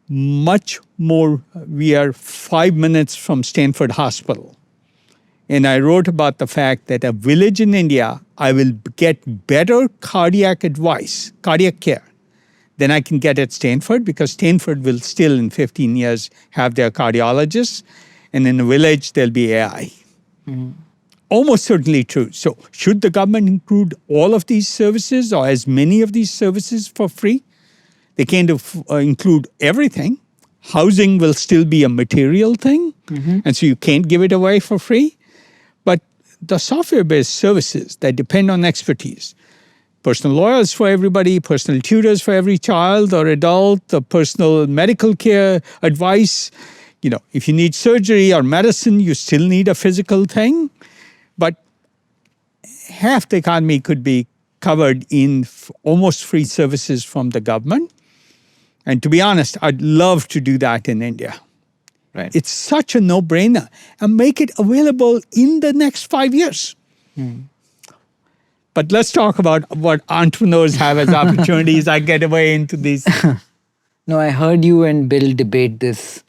much more, we are 5 minutes from Stanford Hospital. And I wrote about the fact that a village in India, I will get better cardiac advice, cardiac care, than I can get at Stanford, because Stanford will still in 15 years have their cardiologists, and in a village there'll be AI. Almost certainly true. So should the government include all of these services or as many of these services for free? They can't include everything. Housing will still be a material thing, and so you can't give it away for free. But the software-based services that depend on expertise, personal lawyers for everybody, personal tutors for every child or adult, the personal medical care advice. If you need surgery or medicine, you still need a physical thing. But half the economy could be covered in almost free services from the government. And to be honest, I'd love to do that in India. Right. It's such a no-brainer, and make it available in the next 5 years. But let's talk about what entrepreneurs have as opportunities. I get away into these. No, I heard you and Bill debate this.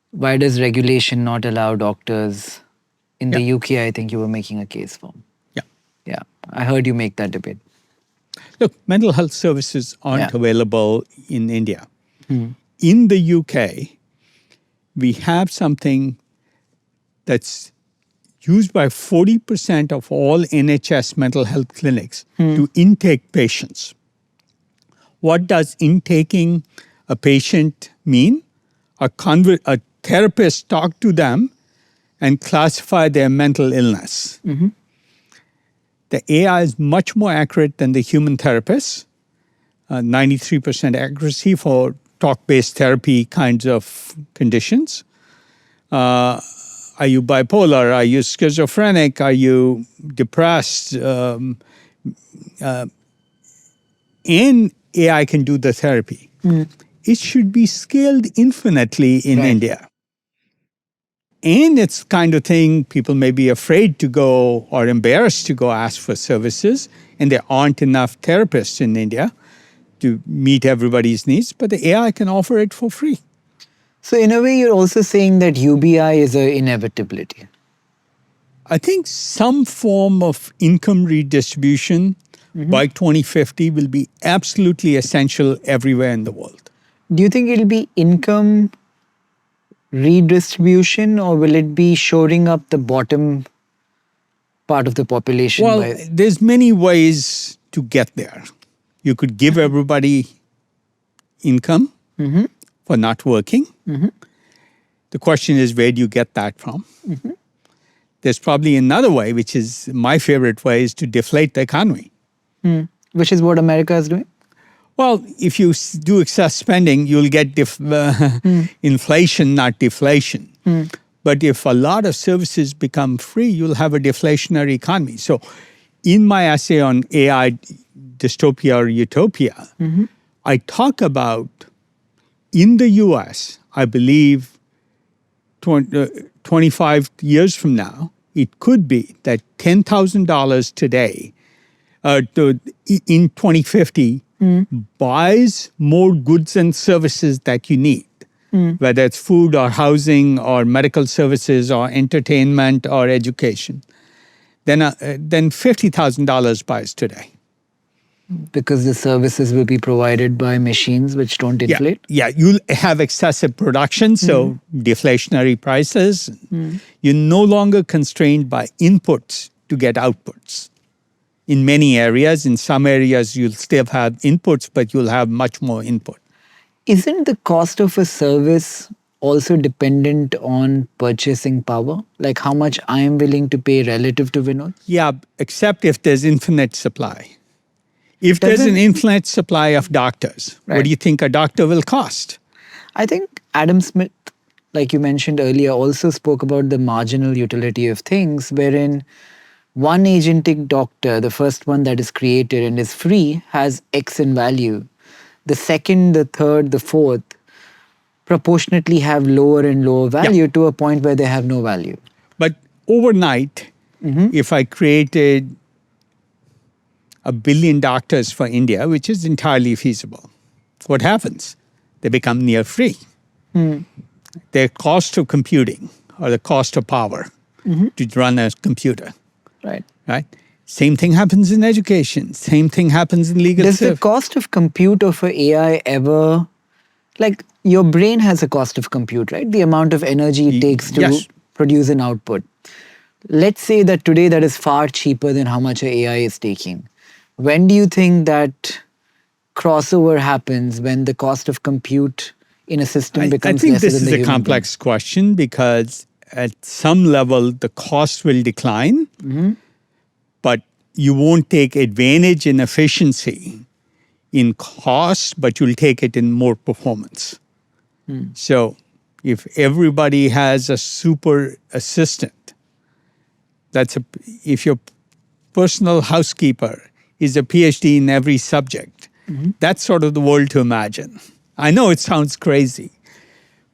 Why does regulation not allow doctors? In the UK, I think you were making a case for. Yeah, I heard you make that debate. Look, mental health services aren't available in India. In the UK, we have something that's used by 40% of all NHS mental health clinics to intake patients. What does intaking a patient mean? A therapist talk to them and classify their mental illness. The AI is much more accurate than the human therapist. 93% accuracy for talk-based therapy kinds of conditions. Are you bipolar? Are you schizophrenic? Are you depressed? And AI can do the therapy. It should be scaled infinitely in India. And it's kind of thing people may be afraid to go or embarrassed to go ask for services, and there aren't enough therapists in India to meet everybody's needs, but the AI can offer it for free. So in a way, you're also saying that UBI is an inevitability. I think some form of income redistribution by 2050 will be absolutely essential everywhere in the world. Do you think it'll be income redistribution, or will it be shoring up the bottom part of the population? Well, there's many ways to get there. You could give everybody income for not working. The question is, where do you get that from? There's probably another way, which is my favorite way, is to deflate the economy. Which is what America is doing? Well, if you do excess spending, you'll get inflation, not deflation. But if a lot of services become free, you'll have a deflationary economy. So in my essay on AI dystopia or utopia, I talk about in the US, I believe 25 years from now, it could be that $10,000 today in 2050 buys more goods and services that you need, whether it's food or housing or medical services or entertainment or education, then $50,000 buys today. Because the services will be provided by machines which don't inflate? Yeah, you'll have excessive production, so deflationary prices. You're no longer constrained by inputs to get outputs. In many areas, in some areas, you'll still have inputs, but you'll have much more input. Isn't the cost of a service also dependent on purchasing power? Like how much I am willing to pay relative to Vinod? Yeah, except if there's infinite supply. If there's an infinite supply of doctors, what do you think a doctor will cost? I think Adam Smith, like you mentioned earlier, also spoke about the marginal utility of things, wherein one agentic doctor, the first one that is created and is free, has X in value. The second, the third, the fourth proportionately have lower and lower value to a point where they have no value. But overnight, if I created 1 billion doctors for India, which is entirely feasible, what happens? They become near free. Their cost of computing or the cost of power to run a computer. Right. Same thing happens in education. Same thing happens in legal service. Does the cost of compute of an AI ever, like your brain has a cost of compute, right? The amount of energy it takes to produce an output. Let's say that today that is far cheaper than how much an AI is taking. When do you think that crossover happens, when the cost of compute in a system becomes lesser than the human? I think this is a complex question because at some level the cost will decline, but you won't take advantage in efficiency in cost, but you'll take it in more performance. So if everybody has a super assistant, if your personal housekeeper is a PhD in every subject, that's sort of the world to imagine. I know it sounds crazy,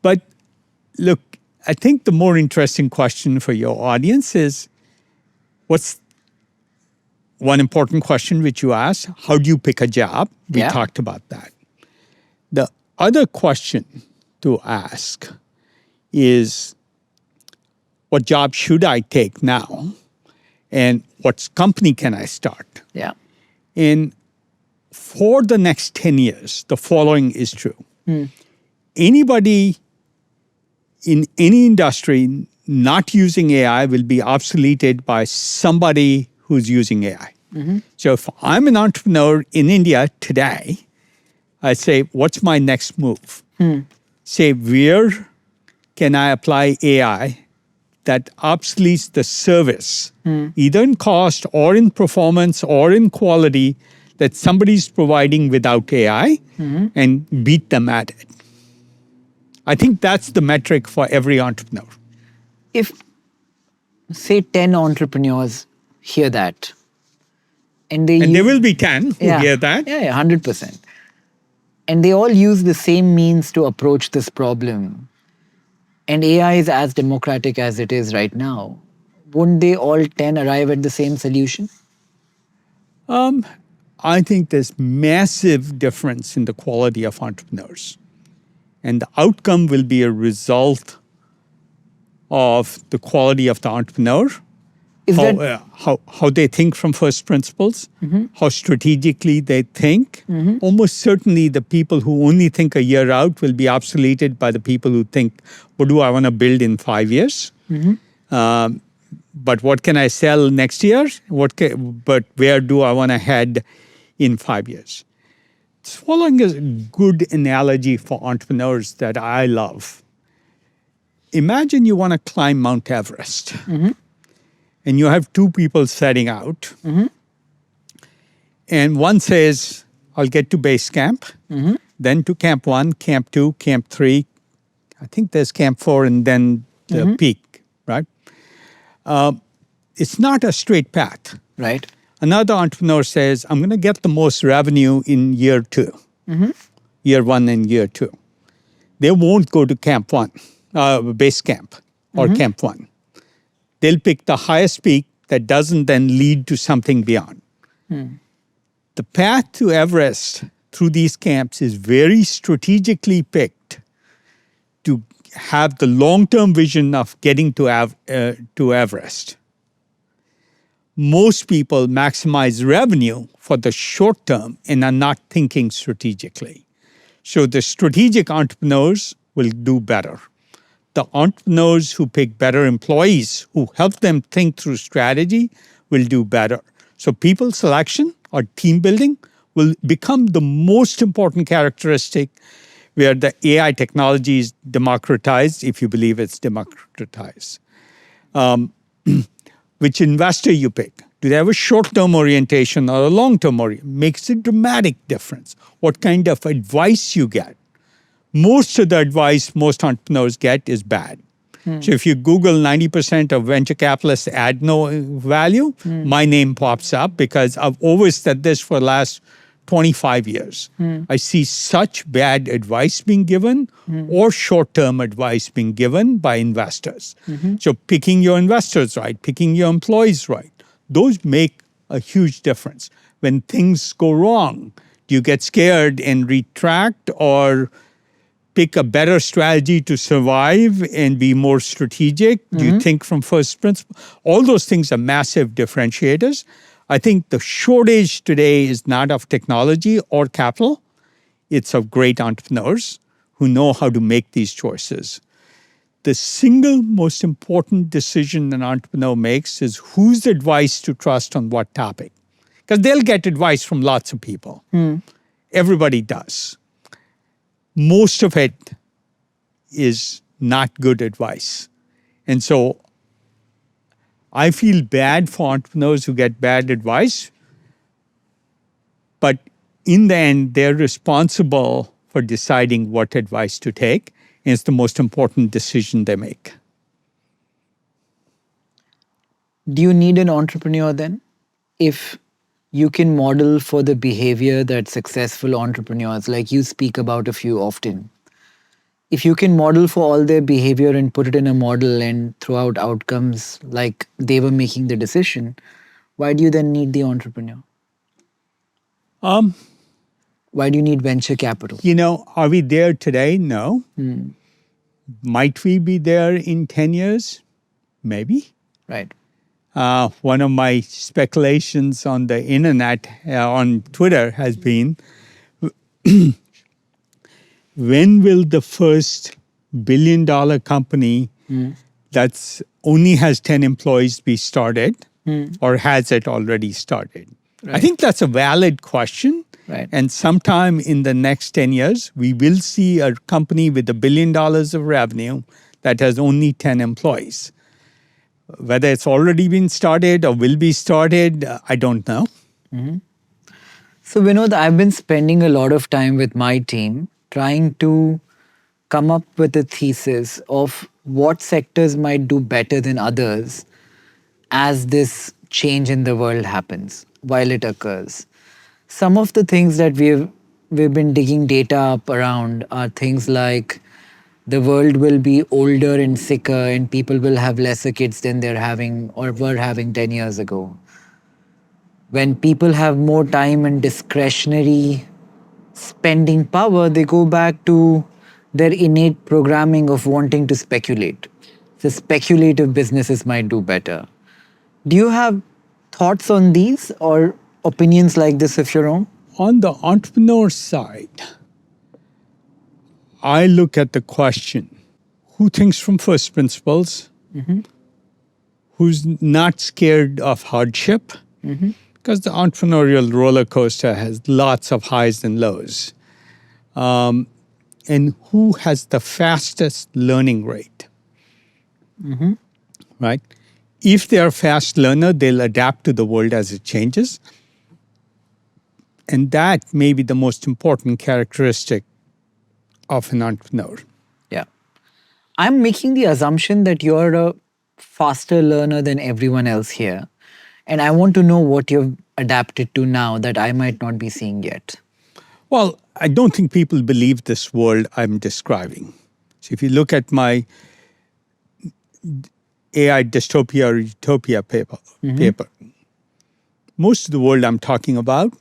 but look, I think the more interesting question for your audience is, what's one important question which you asked? How do you pick a job? We talked about that. The other question to ask is, what job should I take now? And what company can I start? And for the next 10 years, the following is true. Anybody in any industry, not using AI will be obsoleted by somebody who's using AI. So if I'm an entrepreneur in India today, I say, what's my next move? Say, where can I apply AI that obsoletes the service, either in cost or in performance or in quality that somebody's providing without AI and beat them at it? I think that's the metric for every entrepreneur. If, say, 10 entrepreneurs hear that, and there will be 10 who hear that. Yeah, 100%. And they all use the same means to approach this problem. And AI is as democratic as it is right now. Wouldn't they all 10 arrive at the same solution? I think there's massive difference in the quality of entrepreneurs. And the outcome will be a result of the quality of the entrepreneur, how they think from first principles, how strategically they think. Almost certainly the people who only think a year out will be obsoleted by the people who think, what do I want to build in 5 years? But what can I sell next year? But where do I want to head in 5 years? Swallowing is a good analogy for entrepreneurs that I love. Imagine you want to climb Mount Everest. And you have two people setting out. And one says, I'll get to base camp, then to camp 1, camp 2, camp 3. I think there's camp 4 and then the peak, right? It's not a straight path. Right. Another entrepreneur says, I'm going to get the most revenue in year 2, year 1 and year 2. They won't go to camp 1, base camp or camp 1. They'll pick the highest peak that doesn't then lead to something beyond. The path to Everest through these camps is very strategically picked to have the long-term vision of getting to Everest. Most people maximize revenue for the short term and are not thinking strategically. So the strategic entrepreneurs will do better. The entrepreneurs who pick better employees, who help them think through strategy, will do better. So people selection or team building will become the most important characteristic where the AI technology is democratized, if you believe it's democratized. Which investor you pick. Do they have a short-term orientation or a long-term orientation? Makes a dramatic difference. What kind of advice you get. Most of the advice most entrepreneurs get is bad. So if you Google 90% of venture capitalists add no value, my name pops up because I've always said this for the last 25 years. I see such bad advice being given or short-term advice being given by investors. So picking your investors right, picking your employees right, those make a huge difference. When things go wrong, do you get scared and retract or pick a better strategy to survive and be more strategic? Do you think from first principle? All those things are massive differentiators. I think the shortage today is not of technology or capital. It's of great entrepreneurs who know how to make these choices. The single most important decision an entrepreneur makes is whose advice to trust on what topic. Because they'll get advice from lots of people. Everybody does. Most of it is not good advice. And so I feel bad for entrepreneurs who get bad advice, but in the end, they're responsible for deciding what advice to take, and it's the most important decision they make. Do you need an entrepreneur then? If you can model for the behavior that successful entrepreneurs, like you speak about a few often, if you can model for all their behavior and put it in a model and throw out outcomes like they were making the decision, why do you then need the entrepreneur? Why do you need venture capital? Are we there today? No. Might we be there in 10 years? Maybe. Right. One of my speculations on the internet, on Twitter, has been, when will the first billion-dollar company that's only has 10 employees be started or has it already started? I Right. think that's a valid question. Right. And sometime in the next 10 years, we will see a company with $1 billion of revenue that has only 10 employees. Whether it's already been started or will be started, I don't know. So, Vinod, I've been spending a lot of time with my team trying to come up with a thesis of what sectors might do better than others as this change in the world happens while it occurs. Some of the things that we've been digging data up around are things like the world will be older and sicker and people will have lesser kids than they're having or were having 10 years ago. When people have more time and discretionary spending power, they go back to their innate programming of wanting to speculate. So speculative businesses might do better. Do you have thoughts on these or opinions like this of your own? On the entrepreneur side, I look at the question who thinks from first principles, who's not scared of hardship, because the entrepreneurial roller coaster has lots of highs and lows, and who has the fastest learning rate, right? If they are a fast learner, they'll adapt to the world as it changes. And that may be the most important characteristic of an entrepreneur. Yeah. I'm making the assumption that you're a faster learner than everyone else here. And I want to know what you've adapted to now that I might not be seeing yet. Well, I don't think people believe this world I'm describing. So if you look at my AI dystopia or utopia paper, most of the world I'm talking about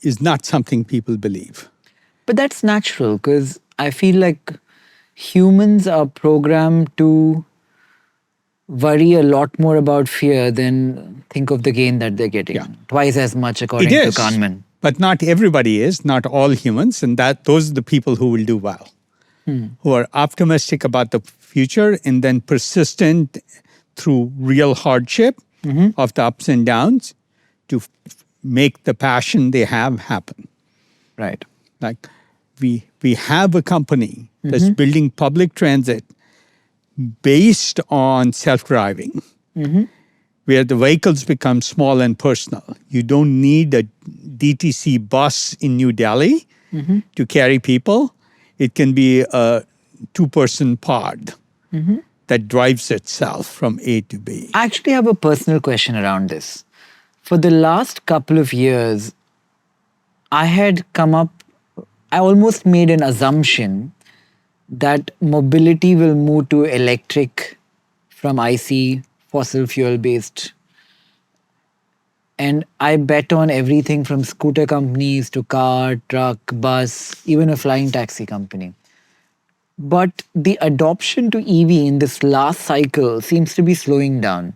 is not something people believe. But that's natural because I feel like humans are programmed to worry a lot more about fear than think of the gain that they're getting. Yeah. Twice as much, according It to is, Kahneman. but not everybody is, not all humans, and that those are the people who will do well, who are optimistic about the future and then persistent through real hardship of the ups and downs to make the passion they have happen. Right. Like we have a company that's building public transit based on self-driving, where the vehicles become small and personal. You don't need a DTC bus in New Delhi to carry people. It can be a two-person pod that drives itself from A to B. I actually have a personal question around this. For the last couple of years, I almost made an assumption that mobility will move to electric from IC, fossil fuel based. And I bet on everything from scooter companies to car, truck, bus, even a flying taxi company. But the adoption to EV in this last cycle seems to be slowing down.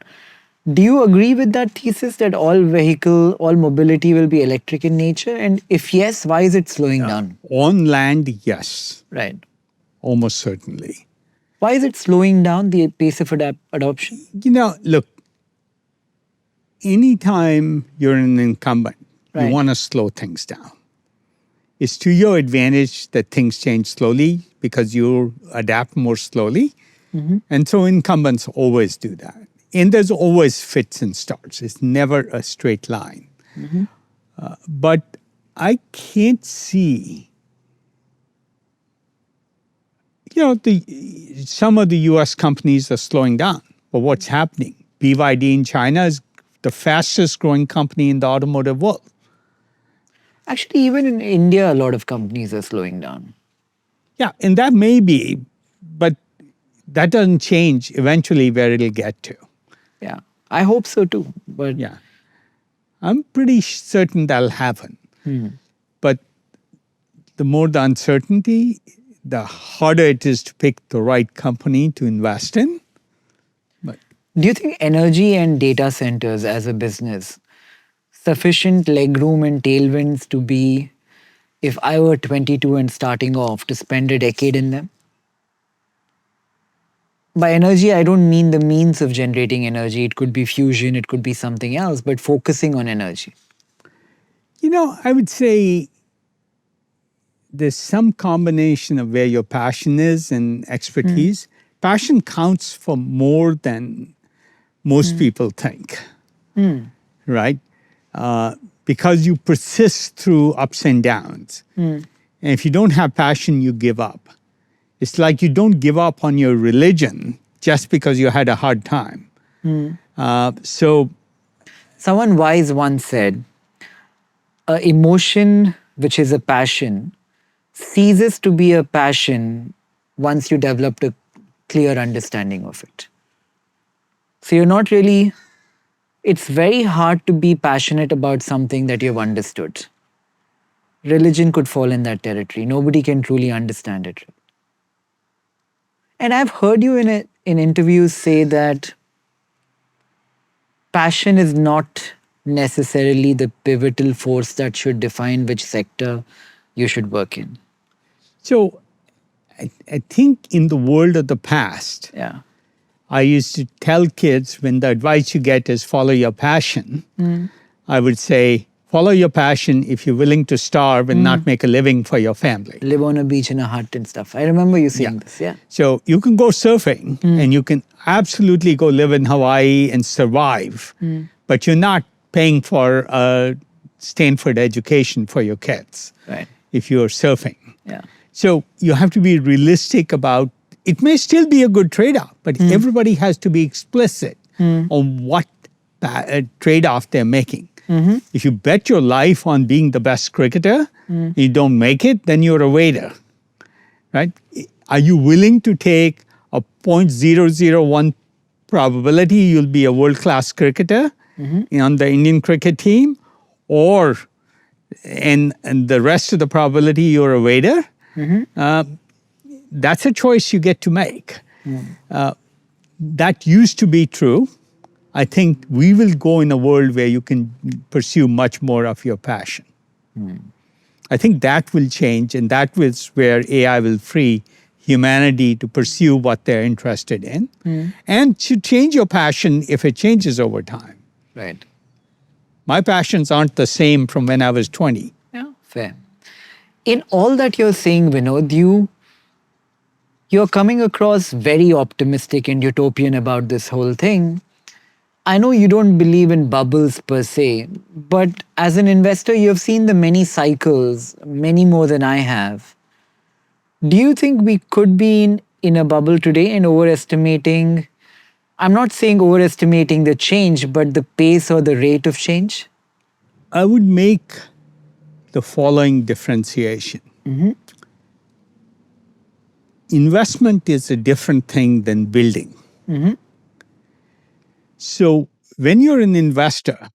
Do you agree with that thesis that all mobility will be electric in nature? And if yes, why is it slowing down? On land, yes, Right. almost certainly. Why is it slowing down the pace of adoption? Look, anytime you're an incumbent, Right. you want to slow things down. It's to your advantage that things change slowly because you adapt more slowly. And so incumbents always do that. And there's always fits and starts. It's never a straight line. But I can't see, some of the US companies are slowing down. But what's happening? BYD in China is the fastest growing company in the automotive world. Actually, even in India, a lot of companies are slowing down. Yeah, and that may be, but that doesn't change eventually where it'll get to. Yeah, I hope so too. But Yeah. I'm pretty certain that'll happen. But the more the uncertainty, the harder it is to pick the right company to invest in. But do you think energy and data centers as a business, sufficient legroom and tailwinds to be, if I were 22 and starting off, to spend a decade in them? By energy, I don't mean the means of generating energy. It could be fusion, it could be something else, but focusing on energy. I would say there's some combination of where your passion is and expertise. Passion counts for more than most people think, right? Because you persist through ups and downs. And if you don't have passion, you give up. It's like you don't give up on your religion just because you had a hard time. So, Someone wise once said, a emotion which is a passion ceases to be a passion once you developed a clear understanding of it. So you're not really, it's very hard to be passionate about something that you've understood. Religion could fall in that territory. Nobody can truly understand it. And I've heard you in interviews say that passion is not necessarily the pivotal force that should define which sector you should work in. so I think in the world of the past, Yeah. I used to tell kids when the advice you get is follow your passion, I would say, follow your passion if you're willing to starve and not make a living for your family. Live on a beach in a hut and stuff. I remember you saying this. Yeah. So you can go surfing and you can absolutely go live in Hawaii and survive, but you're not paying for a Stanford education for your kids Right. if you're surfing. Yeah. So you have to be realistic about it. May still be a good trade-off, but everybody has to be explicit on what trade-off they're making. If you bet your life on being the best cricketer, you don't make it, then you're a waiter, right? Are you willing to take a 0.001 probability you'll be a world-class cricketer on the Indian cricket team, or and the rest of the probability you're a waiter? That's a choice you get to make. That used to be true. I think we will go in a world where you can pursue much more of your passion. I think that will change, and that is where AI will free humanity to pursue what they're interested in, and to change your passion if it changes over time. Right. My passions aren't the same from when I was 20. Yeah. Fair. In all that you're saying, Vinod, you're coming across very optimistic and utopian about this whole thing. I know you don't believe in bubbles per se, but as an investor, you've seen the many cycles, many more than I have. Do you think we could be in a bubble today and overestimating? I'm not saying overestimating the change, but the pace or the rate of change? I would make the following differentiation. Investment is a different thing than building. So when you're an investor,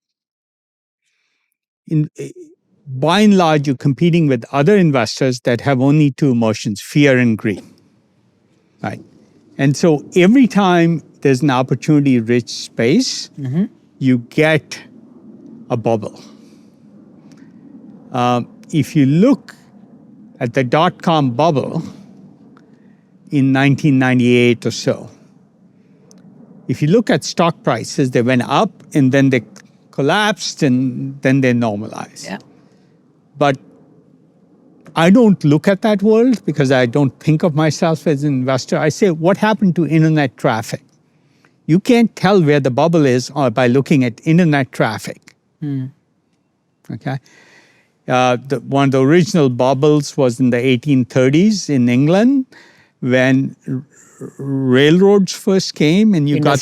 by and large, you're competing with other investors that have only two emotions, fear and greed. Right? And so every time there's an opportunity-rich space, you get a bubble. If you look at the dot-com bubble in 1998 or so, if you look at stock prices, they went up and then they collapsed and then they normalized. Yeah. But I don't look at that world because I don't think of myself as an investor. I say, what happened to internet traffic? You can't tell where the bubble is by looking at internet traffic. Okay? One of the original bubbles was in the 1830s in England when railroads first came and you got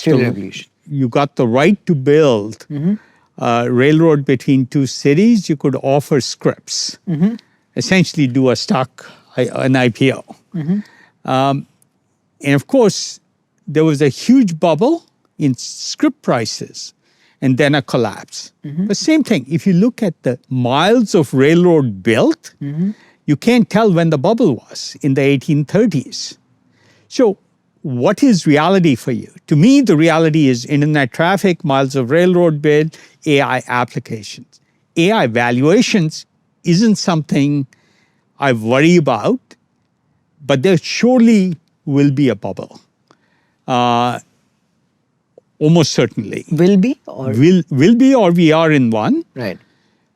the right to build a railroad between two cities. You could offer scripts, essentially do an IPO. And of course, there was a huge bubble in script prices and then a collapse. The same thing, if you look at the miles of railroad built, you can't tell when the bubble was in the 1830s. So what is reality for you? To me, the reality is internet traffic, miles of railroad built, AI applications. AI valuations isn't something I worry about, but there surely will be a bubble. almost certainly. Will be or Will be, or we are in one. right.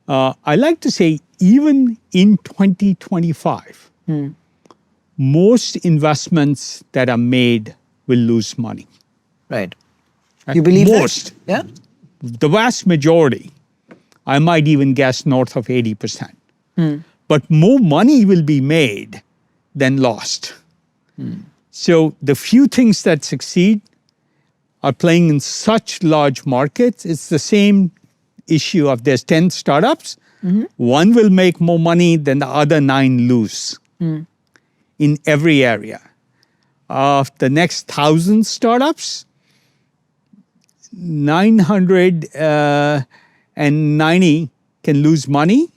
I like to say even in 2025, most investments that are made will lose money. Right. Right? You believe most, that? Yeah. the vast majority, I might even guess north of 80%. But more money will be made than lost. So the few things that succeed are playing in such large markets. It's the same issue of there's 10 startups. One will make more money than the other 9 lose in every area. Of the next 1,000 startups, 990 can lose money,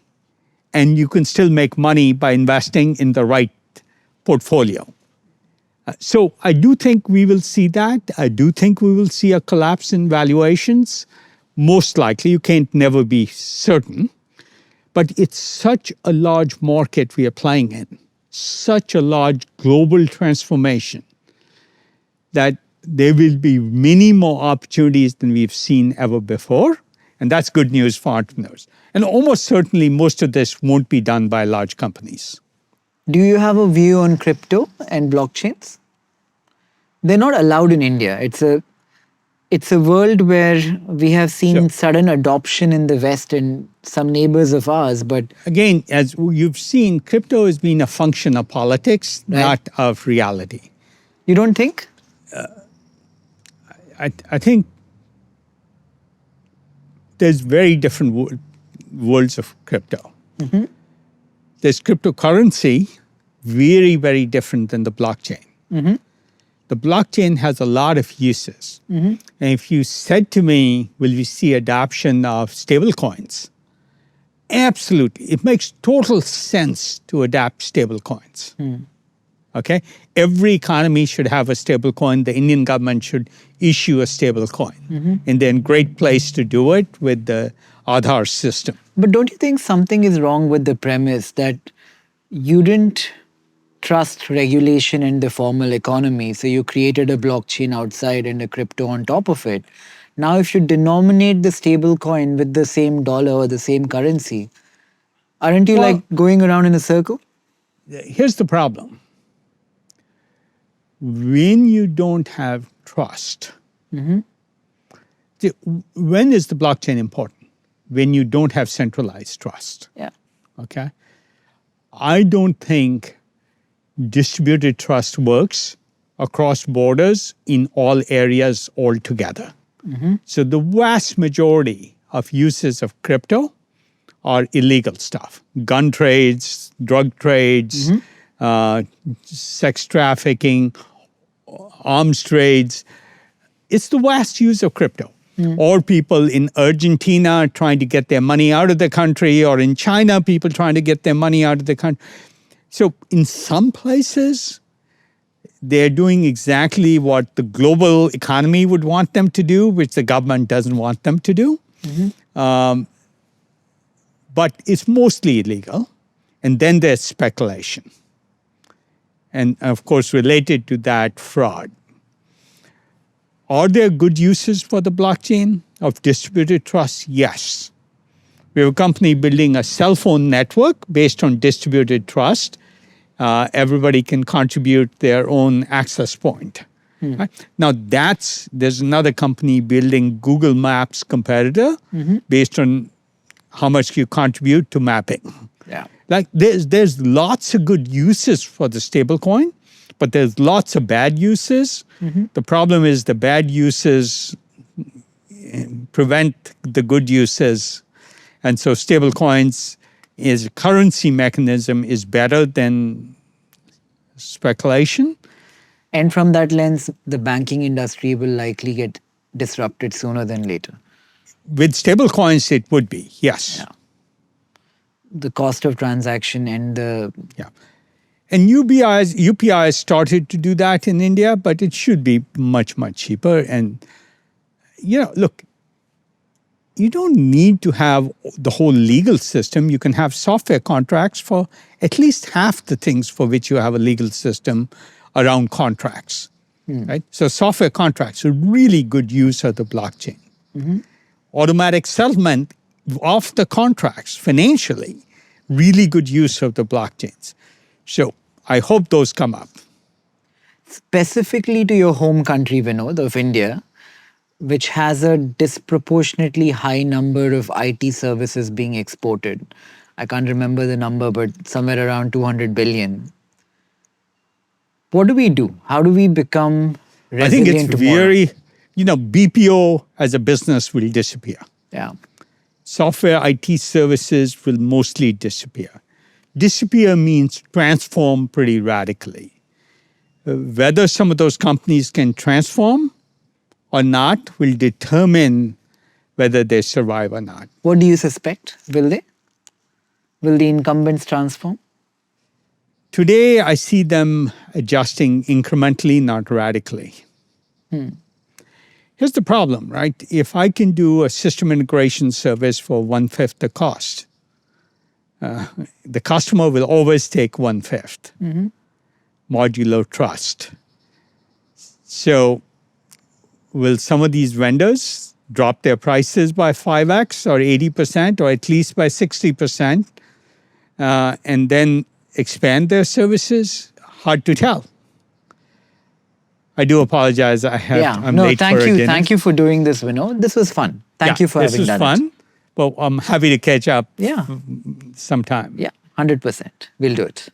and you can still make money by investing in the right portfolio. So I do think we will see that. I do think we will see a collapse in valuations. Most likely, you can't never be certain. But it's such a large market we are playing in, such a large global transformation, that there will be many more opportunities than we've seen ever before. And that's good news for entrepreneurs. And almost certainly, most of this won't be done by large companies. Do you have a view on crypto and blockchains? They're not allowed in India. It's a world where we have seen Sure. sudden adoption in the West and some neighbors of ours, but Again, as you've seen, crypto has been a function of politics, Right. not of reality. you don't think? I think there's very different worlds of crypto. There's cryptocurrency, very, very different than the blockchain. The blockchain has a lot of uses. And if you said to me, will we see adoption of stablecoins? Absolutely. It makes total sense to adapt stablecoins. Okay? Every economy should have a stablecoin. The Indian government should issue a stablecoin. And then great place to do it with the Aadhaar system. But don't you think something is wrong with the premise that you didn't trust regulation in the formal economy, so you created a blockchain outside and a crypto on top of it? Now, if you denominate the stable coin with the same dollar or the same currency, aren't you Well- like going around in a circle? Here's the problem. When you don't have trust, see, when is the blockchain important? When you don't have centralized trust. Yeah. Okay? I don't think distributed trust works across borders in all areas altogether. So the vast majority of uses of crypto are illegal stuff. Gun trades, drug trades, sex trafficking, arms trades. It's the vast use of crypto. Or people in Argentina trying to get their money out of the country, or in China, people trying to get their money out of the country. So in some places, they're doing exactly what the global economy would want them to do, which the government doesn't want them to do. But it's mostly illegal. And then there's speculation. And of course, related to that, fraud. Are there good uses for the blockchain of distributed trust? Yes. We have a company building a cell phone network based on distributed trust. Everybody can contribute their own access point. Right? Now, there's another company building Google Maps competitor based on how much you contribute to mapping. Yeah. Like there's lots of good uses for the stablecoin, but there's lots of bad uses. The problem is the bad uses prevent the good uses. And so stablecoins as a currency mechanism is better than speculation. And from that lens, the banking industry will likely get disrupted sooner than later. With stablecoins, it would be, yes. Yeah. The cost of transaction and the Yeah. And UPI started to do that in India, but it should be much, much cheaper. And, look, you don't need to have the whole legal system. You can have software contracts for at least half the things for which you have a legal system around contracts. right? So software contracts are really good use of the blockchain. Automatic settlement of the contracts financially, really good use of the blockchains. So I hope those come up. Specifically to your home country, Vinod, of India, which has a disproportionately high number of IT services being exported. I can't remember the number, but somewhere around 200 billion. What do we do? How do we become I think it's resilient tomorrow? very, BPO as a business will disappear. Yeah. Software IT services will mostly disappear. Disappear means transform pretty radically. Whether some of those companies can transform or not will determine whether they survive or not. What do you suspect? Will they? Will the incumbents transform? Today, I see them adjusting incrementally, not radically. Here's the problem, right? If I can do a system integration service for 1/5 the cost, the customer will always take 1/5. Modular trust. So will some of these vendors drop their prices by 5x or 80% or at least by 60% and then expand their services? Hard to tell. I do apologize. I'm late thank for a you. dinner. Thank you for doing this, Vinod. This was fun. Thank you for having done This was fun. Well, I'm happy to catch up Yeah. sometime. Yeah, 100%. We'll do it.